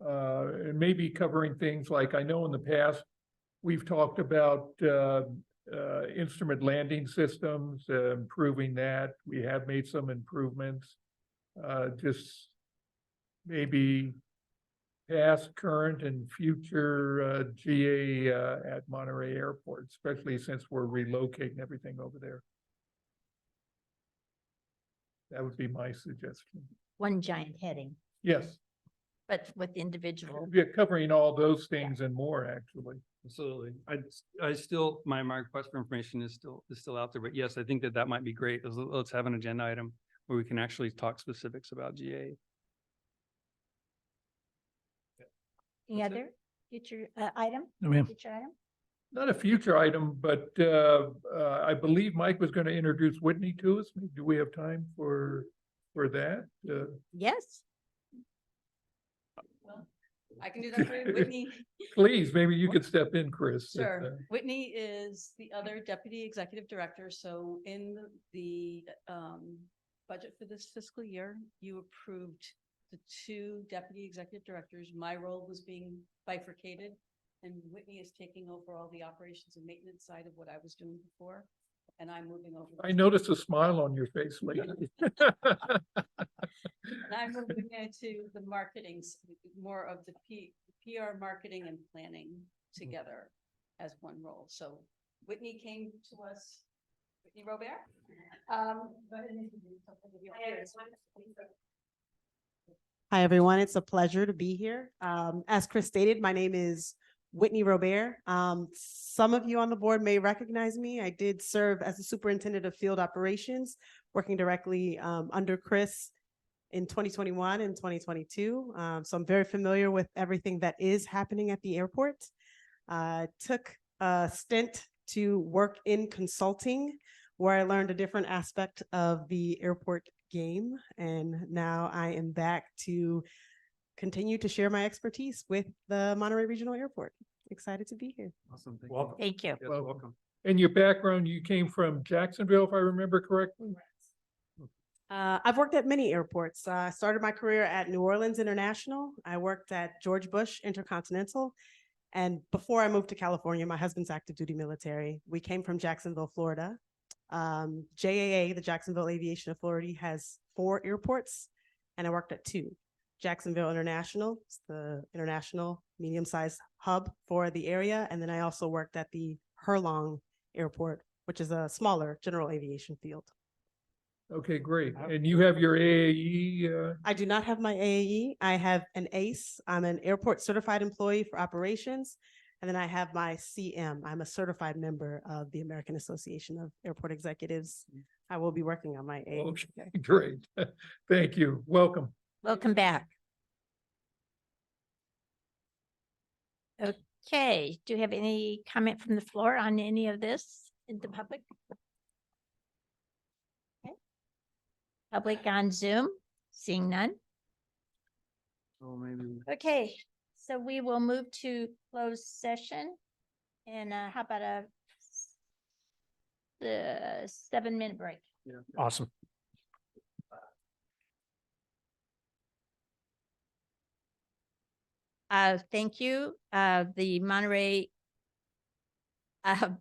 And maybe covering things like, I know in the past, we've talked about instrument landing systems, improving that. We have made some improvements. Just maybe past, current, and future GA at Monterey Airport, especially since we're relocating everything over there. That would be my suggestion. One giant heading, Yes, but with individual. yeah, covering all those things and more, actually. Absolutely. I still, my request for information is still out there, but yes, I think that might be great. Let's have an agenda item where we can actually talk specifics about GA. Any That's it. other future item? No, ma'am. Future item? Not a future item, but I believe Mike was going to introduce Whitney to us. Do we have time for that? Yes. Well, I can do that for you. Whitney. Please, maybe you could step in, Chris. Sure. Whitney is the other deputy executive director. So in the budget for this fiscal year, you approved the 2 deputy executive directors. My role was being bifurcated, and Whitney is taking over all the operations and maintenance side of what I was doing before. And I'm moving over. I noticed a smile on your face lately. And I'm moving into the marketing, more of the PR marketing and planning together as one role. So Whitney came to us Whitney Robert. Hi, everyone. It's a pleasure to be here. As Chris stated, my name is Whitney Robert. Some of you on the board may recognize me. I did serve as the superintendent of field operations, working directly under Chris in 2021 and 2022. So I'm very familiar with everything that is happening at the airport. Took a stint to work in consulting where I learned a different aspect of the airport game. And now I am back to continue to share my expertise with the Monterey Regional Airport. Excited to be here. Awesome. Welcome. Thank you. Yes, Welcome. welcome. And your background, you came from Jacksonville, if I remember correctly? I've worked at many airports. I started my career at New Orleans International. I worked at George Bush Intercontinental. And before I moved to California, my husband's active duty military. We came from Jacksonville, Florida. JAA, the Jacksonville Aviation Authority, has 4 airports, and I worked at 2. Jacksonville International, it's the international medium-sized hub for the area. And then I also worked at the Hurlong Airport, which is a smaller general aviation field. Okay, great. And you have your AAE, I do not have my AAE. I have an ACE. I'm an airport certified employee for operations. And then I have my CM. I'm a certified member of the American Association of Airport Executives. I will be working on my AAE. okay, great. Thank you. Welcome. Welcome back. Okay, do you have any comment from the floor on any of this in the public? Okay. Public on Zoom, seeing none. So maybe. Okay, so we will move to closed session. And how about the 7-minute break? Awesome. Thank you. The Monterey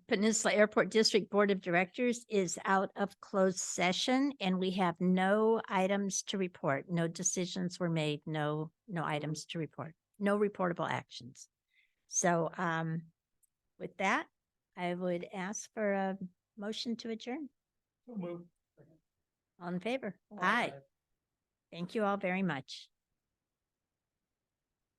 Peninsula Airport District Board of Directors is out of closed session, and we have no items to report. No decisions were made, no items to report, no reportable actions. So with that, I would ask for a motion to adjourn. All in favor? Aye. Thank you all very much.